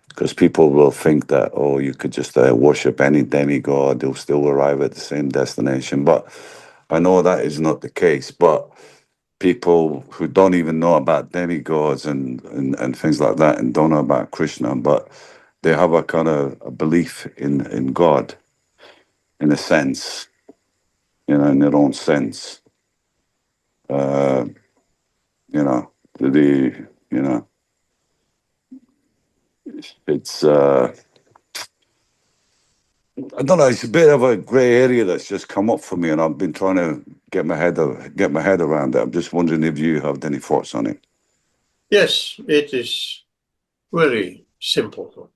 because people will think that, oh, you could just worship any demigod, they'll still arrive at the same destination. But I know that is not the case. But people who don't even know about demigods and things like that and don't know about Krishna, but they have a kind of a belief in God, in a sense, in their own sense. Uh, you know, the you know, it's I don't know. It's a bit of a grey area that's just come up for me, and I've been trying to get my head around it. I'm just wondering if you have any thoughts on it. Yes, it is very simple.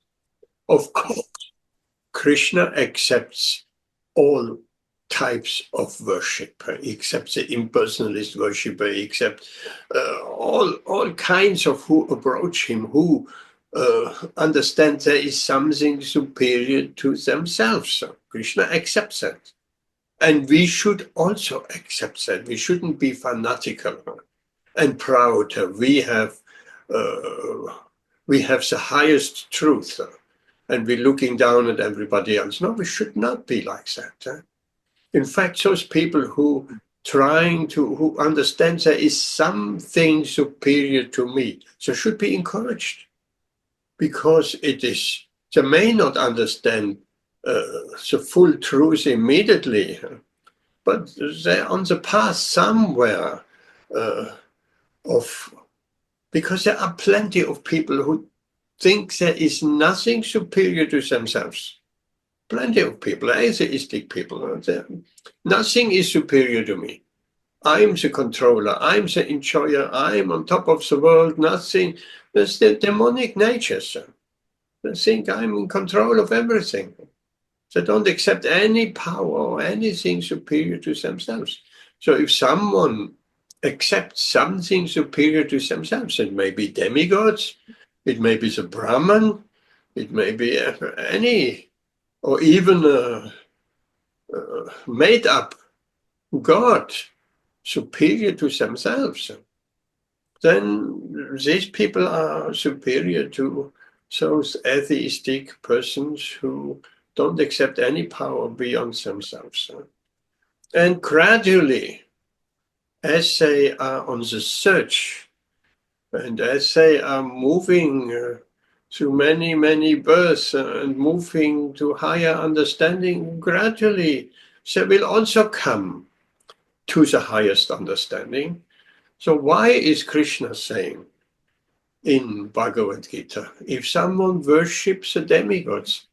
Of course, Krishna accepts all types of worship. He accepts the impersonalist worshiper. He accepts all kinds of who approach him, who understand there is something superior to themselves. So Krishna accepts that. And we should also accept that. We shouldn't be fanatical and proud. We have the highest truth, and we're looking down at everybody else. No, we should not be like that. In fact, those people who understand there is something superior to me, they should be encouraged, because they may not understand the full truth immediately, but they're on the path somewhere because there are plenty of people who think there is nothing superior to themselves. Plenty of people, atheistic people. Nothing is superior to me. I'm the controller. I'm the enjoyer. I'm on top of the world. Nothing. That's the demonic nature. They think I'm in control of everything. They don't accept any power or anything superior to themselves. So if someone accepts something superior to themselves, it may be demigods, it may be the Brahman, it may be any, or even a made up God superior to themselves, then these people are superior to those atheistic persons who don't accept any power beyond themselves. And gradually, as they are on the search, and as they are moving through many, many births and moving to higher understanding, gradually they will also come to the highest understanding. So why is Krishna saying in Bhagavad Gita, if someone worships the demigods,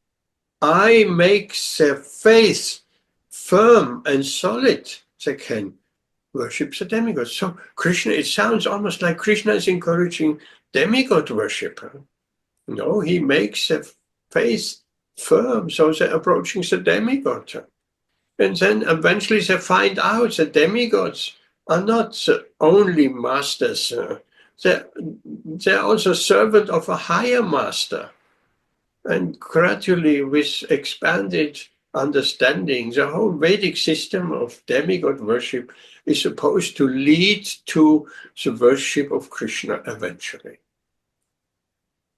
I make their faith firm and solid, they can worship the demigods. So Krishna, it sounds almost like Krishna is encouraging demigod worship. No, he makes their faith firm, so they're approaching the demigod. And then eventually they find out that demigods are not the only masters. They're also servant of a higher master. And gradually, with expanded understanding, the whole Vedic system of demigod worship is supposed to lead to the worship of Krishna eventually.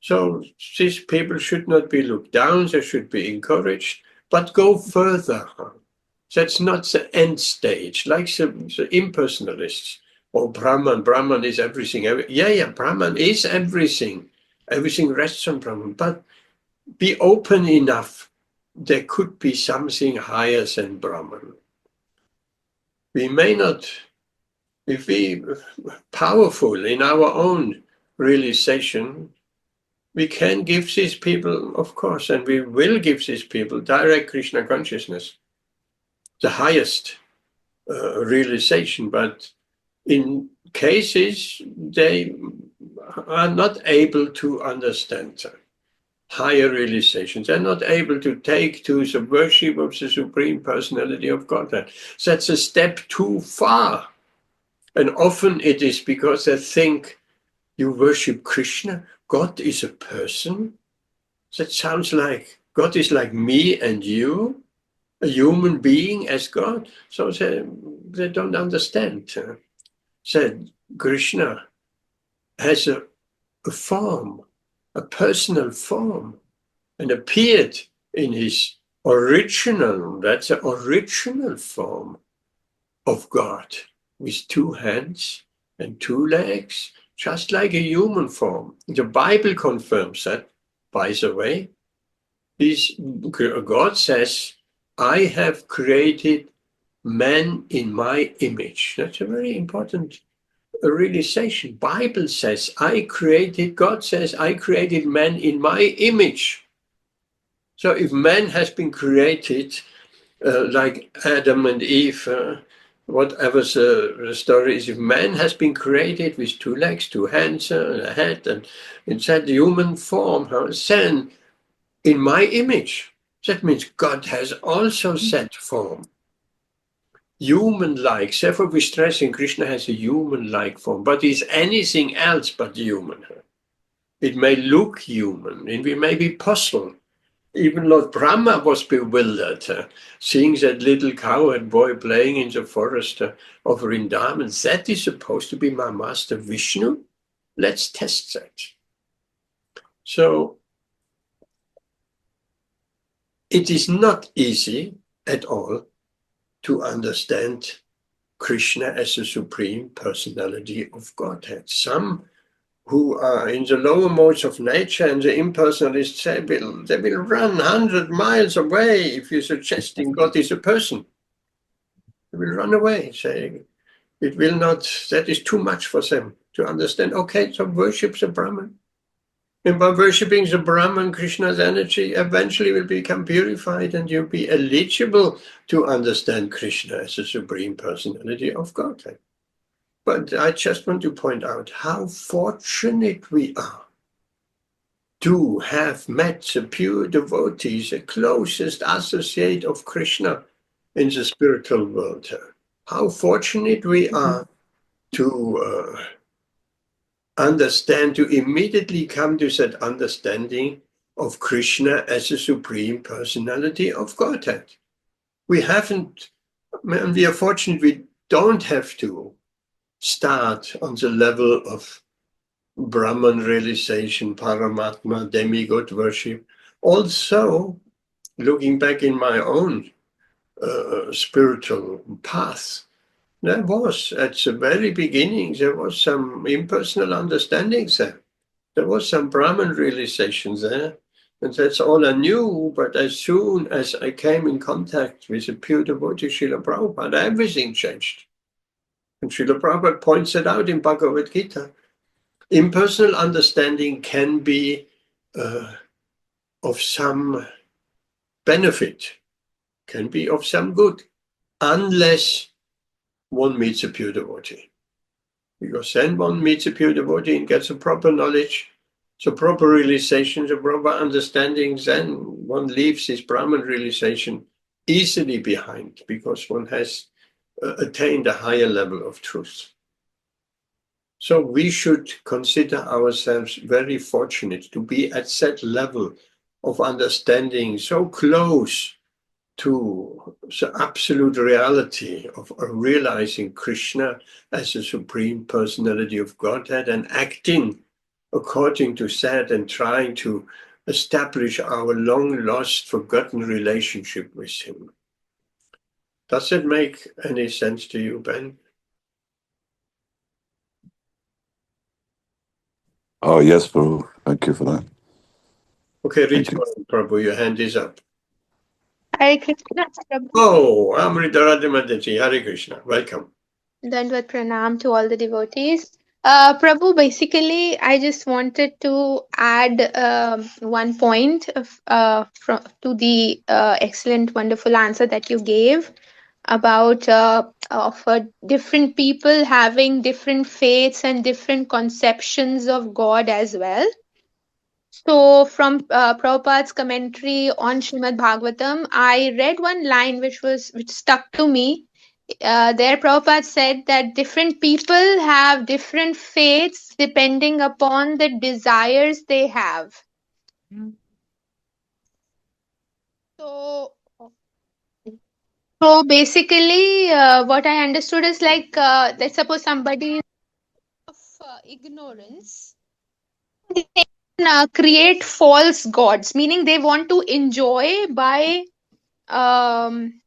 So these people should not be looked down, they should be encouraged, but go further. That's not the end stage, like the impersonalists. Oh, Brahman is everything. Yeah, Brahman is everything. Everything rests on Brahman. But be open enough. There could be something higher than Brahman. We may not be powerful in our own realization. We can give these people, of course, and we will give these people direct Krishna consciousness, the highest realization, but in cases they are not able to understand higher realizations. They're not able to take to the worship of the Supreme Personality of Godhead. That's a step too far. And often it is because they think you worship Krishna. God is a person. That sounds like God is like me and you, a human being as God. So they don't understand. Said Krishna has a form, a personal form, and appeared in his original, that's the original form of God, with two hands and two legs, just like a human form. The Bible confirms that, by the way. God says, I have created man in my image. That's a very important realization. Bible says, God says, I created man in my image. So if man has been created like Adam and Eve, whatever the story is, if man has been created with two legs, two hands, and a head, and inside the human form, then in my image, that means God has also set form. Human-like, therefore we stress in Krishna has a human-like form, but is anything else but human. It may look human, and we may be puzzled. Even Lord Brahma was bewildered, seeing that little cowherd boy playing in the forest of Vrindavan. That is supposed to be my master Vishnu? Let's test that. So it is not easy at all to understand Krishna as the Supreme Personality of Godhead. Some who are in the lower modes of nature and the impersonalists, they will run 100 miles away if you're suggesting God is a person. They will run away, saying it will not, that is too much for them to understand. Okay, so worship the Brahman. And by worshipping the Brahman, Krishna's energy eventually will become purified and you'll be eligible to understand Krishna as the Supreme Personality of Godhead. But I just want to point out how fortunate we are to have met the pure devotees, the closest associate of Krishna in the spiritual world. How fortunate we are to understand, to immediately come to that understanding of Krishna as the Supreme Personality of Godhead. We are fortunate we don't have to start on the level of Brahman realization, Paramatma, Demigod Worship. Also, looking back in my own spiritual path, there was, at the very beginning, there was some impersonal understandings there. There was some Brahman realization there, and that's all I knew. But as soon as I came in contact with the pure devotee Srila Prabhupada, everything changed. And Srila Prabhupada points it out in Bhagavad Gita. Impersonal understanding can be of some benefit, can be of some good, unless one meets a pure devotee. Because then one meets a pure devotee and gets a proper knowledge, so proper realization, the proper understanding, then one leaves this Brahman realization easily behind because one has attained a higher level of truth. So we should consider ourselves very fortunate to be at that level of understanding, so close to the absolute reality of realizing Krishna as the Supreme Personality of Godhead and acting according to that and trying to establish our long lost, forgotten relationship with him. Does it make any sense to you, Ben? Oh, yes, Prabhu. Thank you for that. Okay, Thank you. Rita, Prabhu, your hand is up. Hare Krishna, Prabhu. Oh, Amrita Radhamadaji, Hare Krishna. Welcome. Dandvat Pranam to all the devotees. Prabhu, basically, I just wanted to add one point to the excellent, wonderful answer that you gave about of different people having different faiths and different conceptions of God as well. So from Prabhupada's commentary on Srimad Bhagavatam, I read one line which stuck to me. There Prabhupada said that different people have different faiths depending upon the desires they have. So, so basically, what I understood is like, let's suppose somebody is of ignorance, they can create false gods, meaning they want to enjoy by um,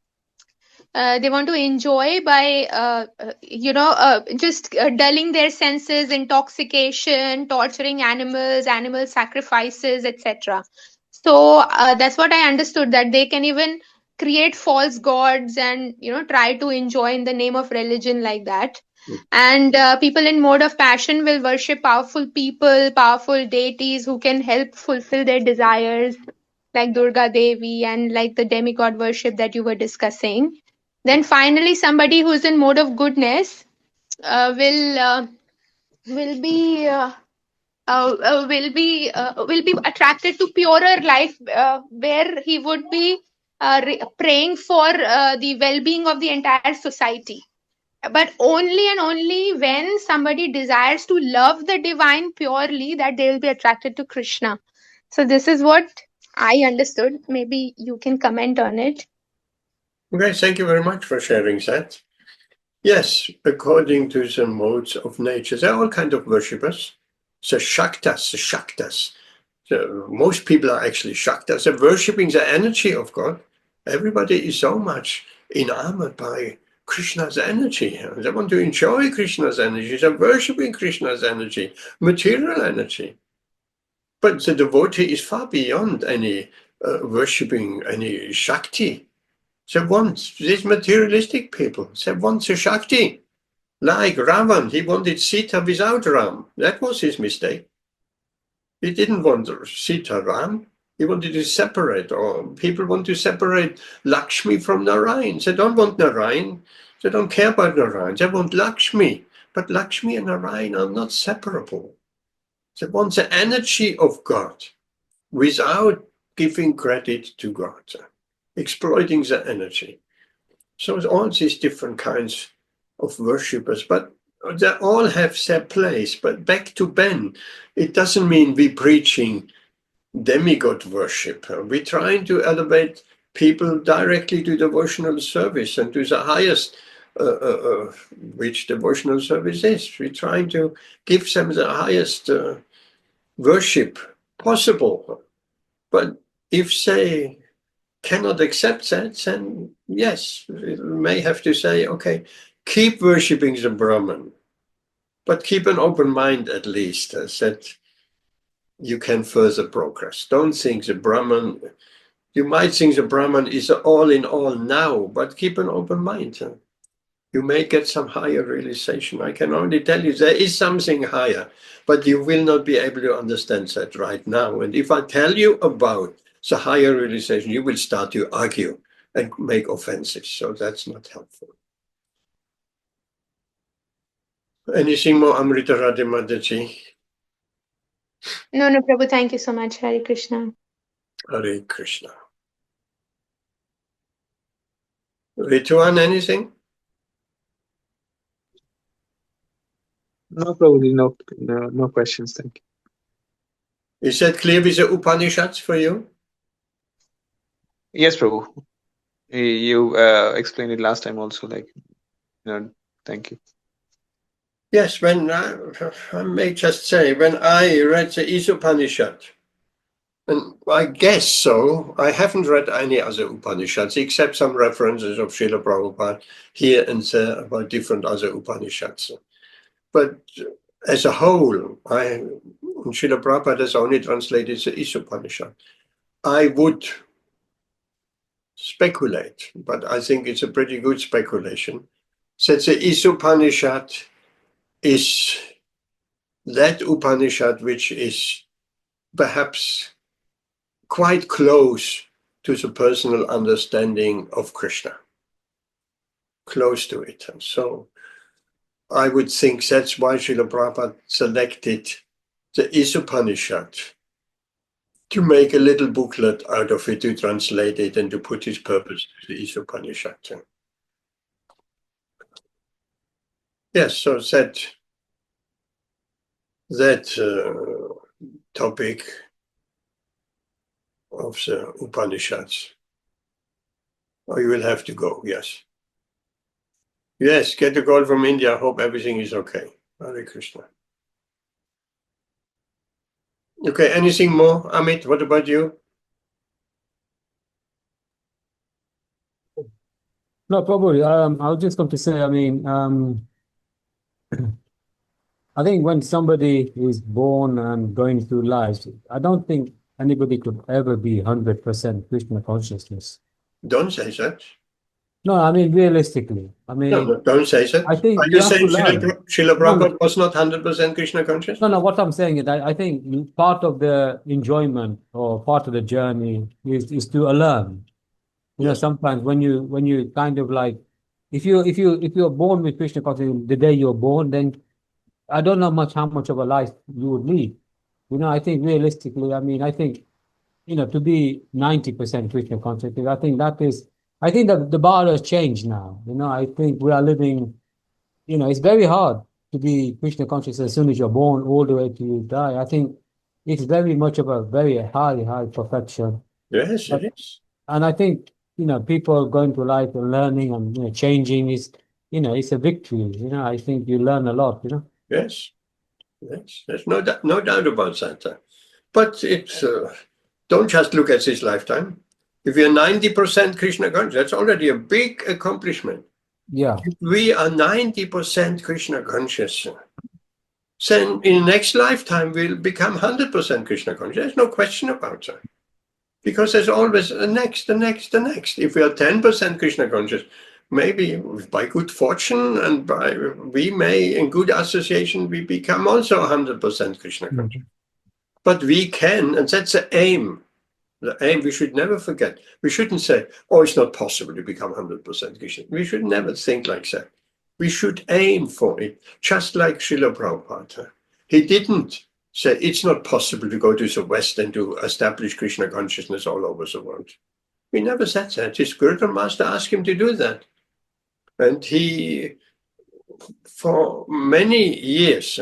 just dulling their senses, intoxication, torturing animals, animal sacrifices, etc. So that's what I understood, that they can even create false gods and try to enjoy in the name of religion like that. And people in mode of passion will worship powerful people, powerful deities who can help fulfill their desires, like Durga Devi and like the demigod worship that you were discussing. Then finally, somebody who's in mode of goodness uh, will uh, will be will be attracted to purer life, where he would be praying for the well-being of the entire society. But only and only when somebody desires to love the divine purely, that they will be attracted to Krishna. So this is what I understood. Maybe you can comment on it. Okay, thank you very much for sharing that. Yes, according to the modes of nature, there are all kinds of worshippers. The Shaktas. So most people are actually Shaktas. They're worshipping the energy of God. Everybody is so much enamored by Krishna's energy. They want to enjoy Krishna's energy. They're worshipping Krishna's energy, material energy. But the devotee is far beyond any worshipping any Shakti. They want these materialistic people. They want the Shakti. Like Ravan, he wanted Sita without Ram. That was his mistake. He didn't want Sita Ram. He wanted to separate, or people want to separate Lakshmi from Narayan. They don't want Narayan. They don't care about Narayan. They want Lakshmi. But Lakshmi and Narayan are not separable. They want the energy of God without giving credit to God, exploiting the energy. So it's all these different kinds of worshippers, but they all have their place. But back to Ben, it doesn't mean we're preaching demigod worship. We're trying to elevate people directly to devotional service and to the highest, which devotional service is. We're trying to give them the highest worship possible. But if they cannot accept that, then yes, we may have to say, okay, keep worshipping the Brahman, but keep an open mind at least, that you can further progress. Don't think the Brahman, you might think the Brahman is all in all now, but keep an open mind. You may get some higher realization. I can only tell you there is something higher, but you will not be able to understand that right now. And if I tell you about the higher realization, you will start to argue and make offenses. So that's not helpful. Anything more, Amrita Radhe Mataji? No, Prabhu, thank you so much. Hare Krishna. Hare Krishna. Rituan, anything? No, probably no questions. Thank you. Is that clear with the Upanishads for you? Yes, Prabhu. You explained it last time also. Thank you. Yes, when I may just say, when I read the Upanishad, and I guess so, I haven't read any other Upanishads except some references of Srila Prabhupada here and there about different other Upanishads. But as a whole, Srila Prabhupada has only translated the Upanishad. I would speculate, but I think it's a pretty good speculation, that the Upanishad is that Upanishad which is perhaps quite close to the personal understanding of Krishna, close to it. And so I would think that's why Srila Prabhupada selected the Upanishad to make a little booklet out of it, to translate it and to put his purpose to the Upanishad. Yes, so that topic of the Upanishads. Oh, you will have to go, yes. Yes, get a call from India. Hope everything is okay. Hare Krishna. Okay, anything more? Amit, what about you? No, probably. I was just going to say, I mean, I think when somebody is born and going through life, I don't think anybody could ever be 100% Krishna consciousness. Don't say that. No, I mean, realistically. I No, mean, no, don't say that. I think Are you you have to saying learn. Srila No, no. Prabhupada was not 100% Krishna conscious? No, what I'm saying is I think part of the enjoyment or part of the journey is to learn. You know, Yes. sometimes when you kind of like, if you're born with Krishna consciousness the day you're born, then I don't know how much of a life you would lead. You know, I think realistically, I mean, I think, you know, to be 90% Krishna consciousness, I think that the bar has changed now. You know, I think we are living, you know, it's very hard to be Krishna conscious as soon as you're born all the way to you die. I think it's very much of a very high perfection. Yes, it is. And I think, you know, people going through life and learning and, you know, changing is, you know, it's a victory. You know, I think you learn a lot, you know. Yes. Yes. There's no doubt about that. But it's don't just look at this lifetime. If you're 90% Krishna conscious, that's already a big accomplishment. Yeah. If we are 90% Krishna conscious, then in the next lifetime we'll become 100% Krishna conscious. There's no question about that. Because there's always the next. If we are 10% Krishna conscious, maybe by good fortune and we may, in good association, we become also 100% Krishna conscious. But we can, and that's the aim. The aim we should never forget. We shouldn't say, oh, it's not possible to become 100% Krishna. We should never think like that. We should aim for it, just like Srila Prabhupada. He didn't say it's not possible to go to the West and to establish Krishna consciousness all over the world. He never said that. His spiritual master asked him to do that. And he, for many years,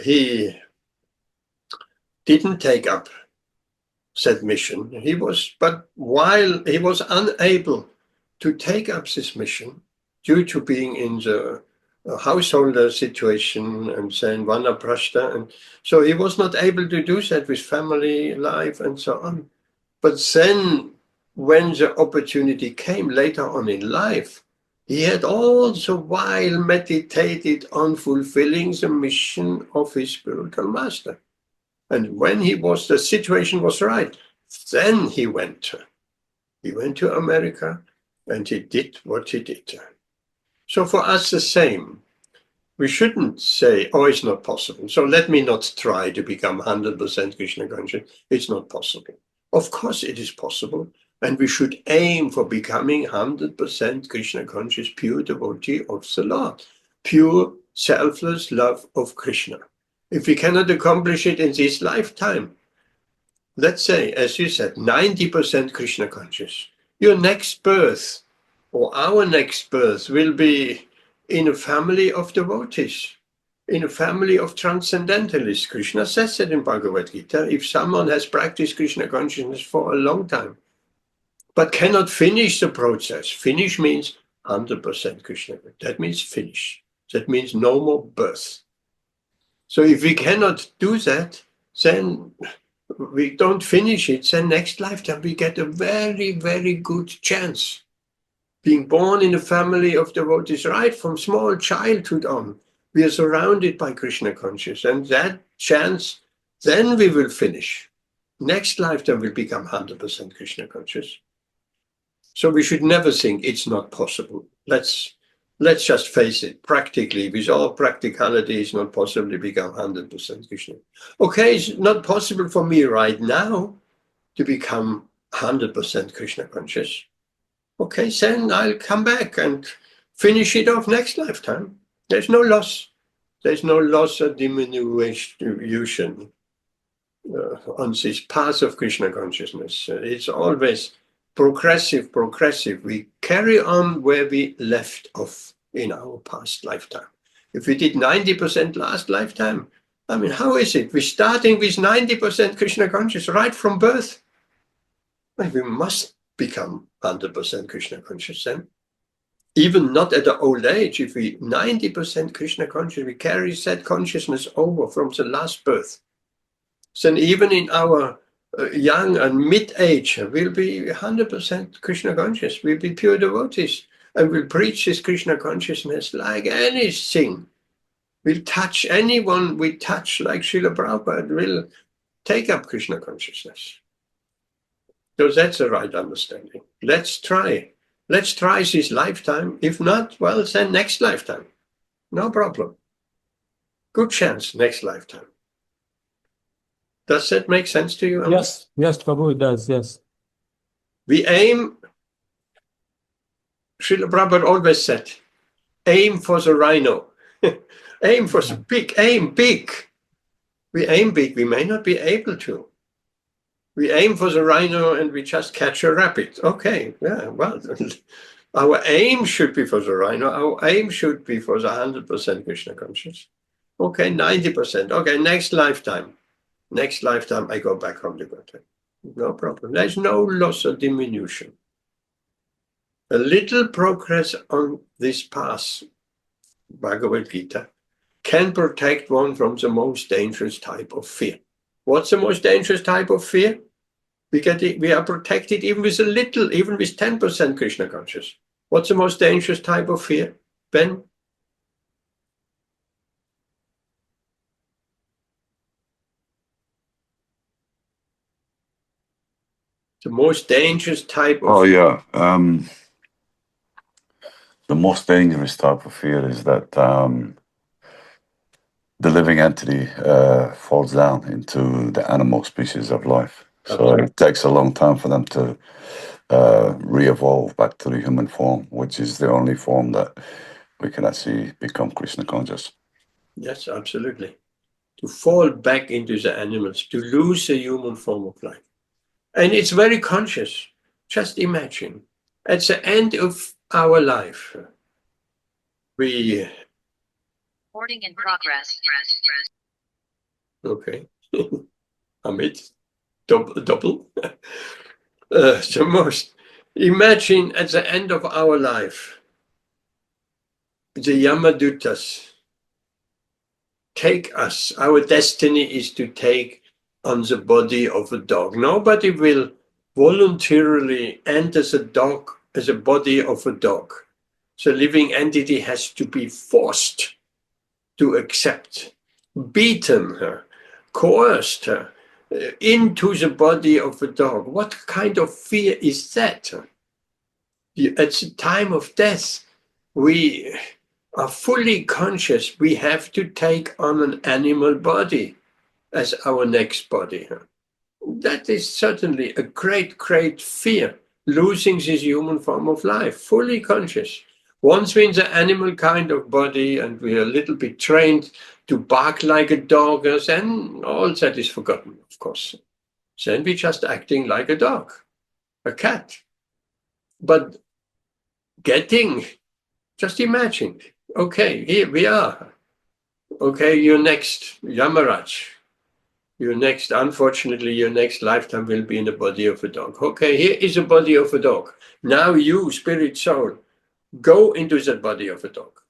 he didn't take up that mission. But while he was unable to take up this mission due to being in the householder situation and saying vanaprastha, and so he was not able to do that with family life and so on. But then when the opportunity came later on in life, he had all the while meditated on fulfilling the mission of his spiritual master. And when the situation was right, then he went to America and he did what he did. So for us the same. We shouldn't say, oh, it's not possible, so let me not try to become 100% Krishna conscious. It's not possible. Of course it is possible. And we should aim for becoming 100% Krishna conscious, pure devotee of the Lord. Pure, selfless love of Krishna. If we cannot accomplish it in this lifetime, let's say, as you said, 90% Krishna conscious, your next birth or our next birth will be in a family of devotees, in a family of transcendentalists. Krishna says it in Bhagavad Gita. If someone has practiced Krishna consciousness for a long time, but cannot finish the process, finish means 100% Krishna. That means finish. That means no more birth. So if we cannot do that, then we don't finish it, then next lifetime we get a very, very good chance. Being born in a family of devotees, right from small childhood on, we are surrounded by Krishna consciousness, and that chance, then we will finish. Next lifetime will become 100% Krishna conscious. So we should never think it's not possible. Let's just face it. Practically, with all practicality, it's not possible to become 100% Krishna. Okay, it's not possible for me right now to become 100% Krishna conscious. Okay, then I'll come back and finish it off next lifetime. There's no loss. There's no loss or diminution on this path of Krishna consciousness. It's always progressive. We carry on where we left off in our past lifetime. If we did 90% last lifetime, I mean, how is it? We're starting with 90% Krishna conscious right from birth. Well, we must become 100% Krishna conscious then. Even not at the old age, if we 90% Krishna conscious, we carry that consciousness over from the last birth. Then even in our young and mid-age, we'll be 100% Krishna conscious. We'll be pure devotees. And we'll preach this Krishna consciousness like anything. We'll touch anyone we touch, like Srila Prabhupada will take up Krishna consciousness. So that's the right understanding. Let's try. Let's try this lifetime. If not, well, then next lifetime. No problem. Good chance next lifetime. Does that make sense to you, Amos? Yes, Prabhu, it does, yes. We aim, Srila Prabhupada always said, aim for the rhino. Aim for the big, aim big. We aim big, we may not be able to. We aim for the rhino and we just catch a rabbit. Okay, yeah, well, our aim should be for the rhino. Our aim should be for the 100% Krishna conscious. Okay, 90%. Okay, next lifetime. Next lifetime, I go back home to Godhead. No problem. There's no loss or diminution. A little progress on this path, Bhagavad Gita, can protect one from the most dangerous type of fear. What's the most dangerous type of fear? We are protected even with a little, even with 10% Krishna conscious. What's the most dangerous type of fear, Ben? The most dangerous type of fear. The most dangerous type of fear is that the living entity falls down into the animal species of life. So it takes a long time for them to re-evolve back to the human form, which is the only form that we can actually become Krishna conscious. Yes, absolutely. To fall back into the animals, to lose the human form of life. And it's very conscious. Just imagine, at the end of our life, we... Recording in progress. Okay. Amit, double. The most, imagine at the end of our life, the Yamadutas take us. Our destiny is to take on the body of a dog. Nobody will voluntarily enter the dog as a body of a dog. The living entity has to be forced to accept, beaten her, coerced her into the body of a dog. What kind of fear is that? At the time of death, we are fully conscious we have to take on an animal body as our next body. That is certainly a great, great fear, losing this human form of life, fully conscious. Once we're in the animal kind of body and we're a little bit trained to bark like a dog, then all that is forgotten, of course. Then we're just acting like a dog, a cat. But just imagine, okay, here we are. Okay, you're next, Yamaraj. Unfortunately, your next lifetime will be in the body of a dog. Okay, here is a body of a dog. Now you, spirit soul, go into that body of a dog.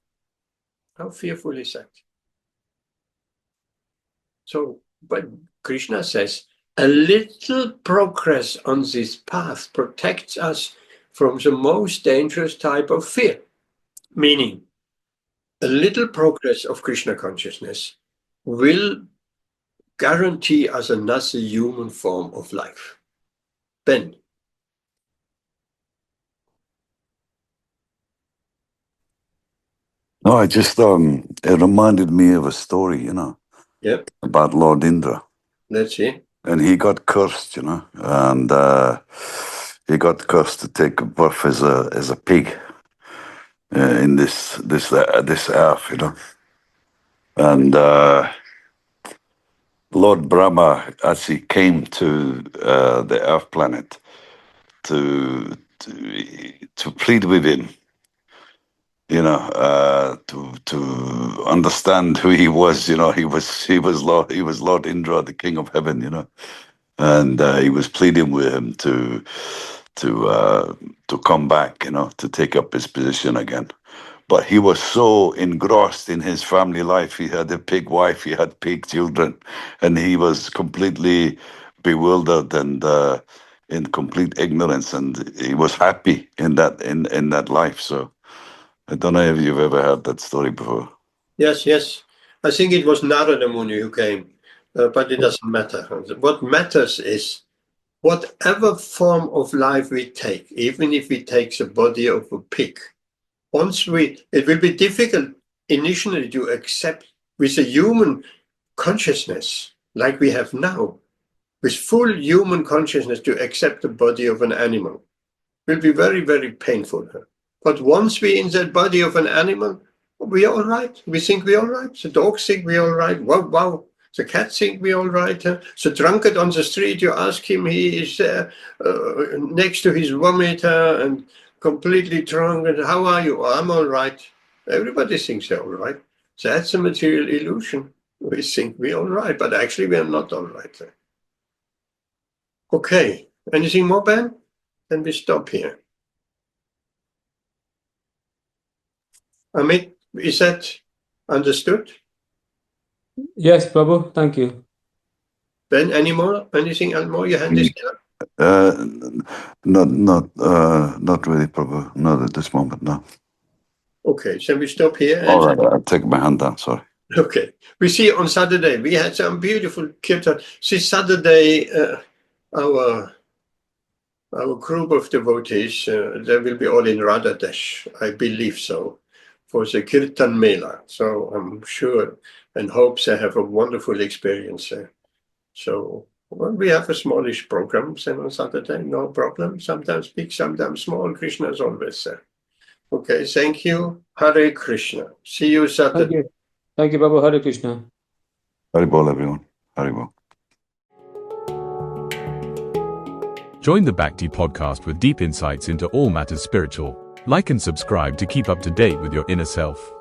How fearful is that? So, but Krishna says, a little progress on this path protects us from the most dangerous type of fear. Meaning, a little progress of Krishna consciousness will guarantee us another human form of life. Ben. No, I just, it reminded me of a story, Yep. about Lord Indra. Let's see. And he got cursed, and he got cursed to take birth as a pig in this earth, and Lord Brahma, as he came to the Earth planet to plead with him, to understand who he was. He was Lord Indra, the king of heaven. And he was pleading with him to come back, to take up his position again. But he was so engrossed in his family life. He had a pig wife, he had pig children, and he was completely bewildered and in complete ignorance. And he was happy in that life. So I don't know if you've ever heard that story before. Yes. I think it was Narada Muni who came, but it doesn't matter. What matters is whatever form of life we take, even if we take the body of a pig, it will be difficult initially to accept with a human consciousness like we have now, with full human consciousness to accept the body of an animal. It will be very, very painful. But once we're in that body of an animal, we're all right. We think we're all right. The dogs think we're all right. Wow. The cat think we're all right. The drunkard on the street, you ask him, he is next to his vomit and completely drunk. And how are you? Oh, I'm all right. Everybody thinks they're all right. That's a material illusion. We think we're all right, but actually we are not all right. Okay. Anything more, Ben? Then we stop here. Amit, is that understood? Yes, Prabhu, thank you. Ben, anything else more? Your hand is down? Not really, Prabhu. Not at this moment, no. Okay, shall we stop here? All right, I'll take my hand down, sorry. Okay. We see on Saturday, we had some beautiful kirtan. This Saturday, our group of devotees, they will be all in Radhadesh, I believe so, for the Kirtan Mela. So I'm sure and hope they have a wonderful experience there. So we have a smallish program on Saturday, no problem. Sometimes big, sometimes small. Krishna is always there. Okay, thank you. Hare Krishna. See you Saturday. Thank you, Prabhu. Hare Krishna. Haribol, everyone. Haribol. Join the Bhakti podcast with deep insights into all matters spiritual. Like and subscribe to keep up to date with your inner self.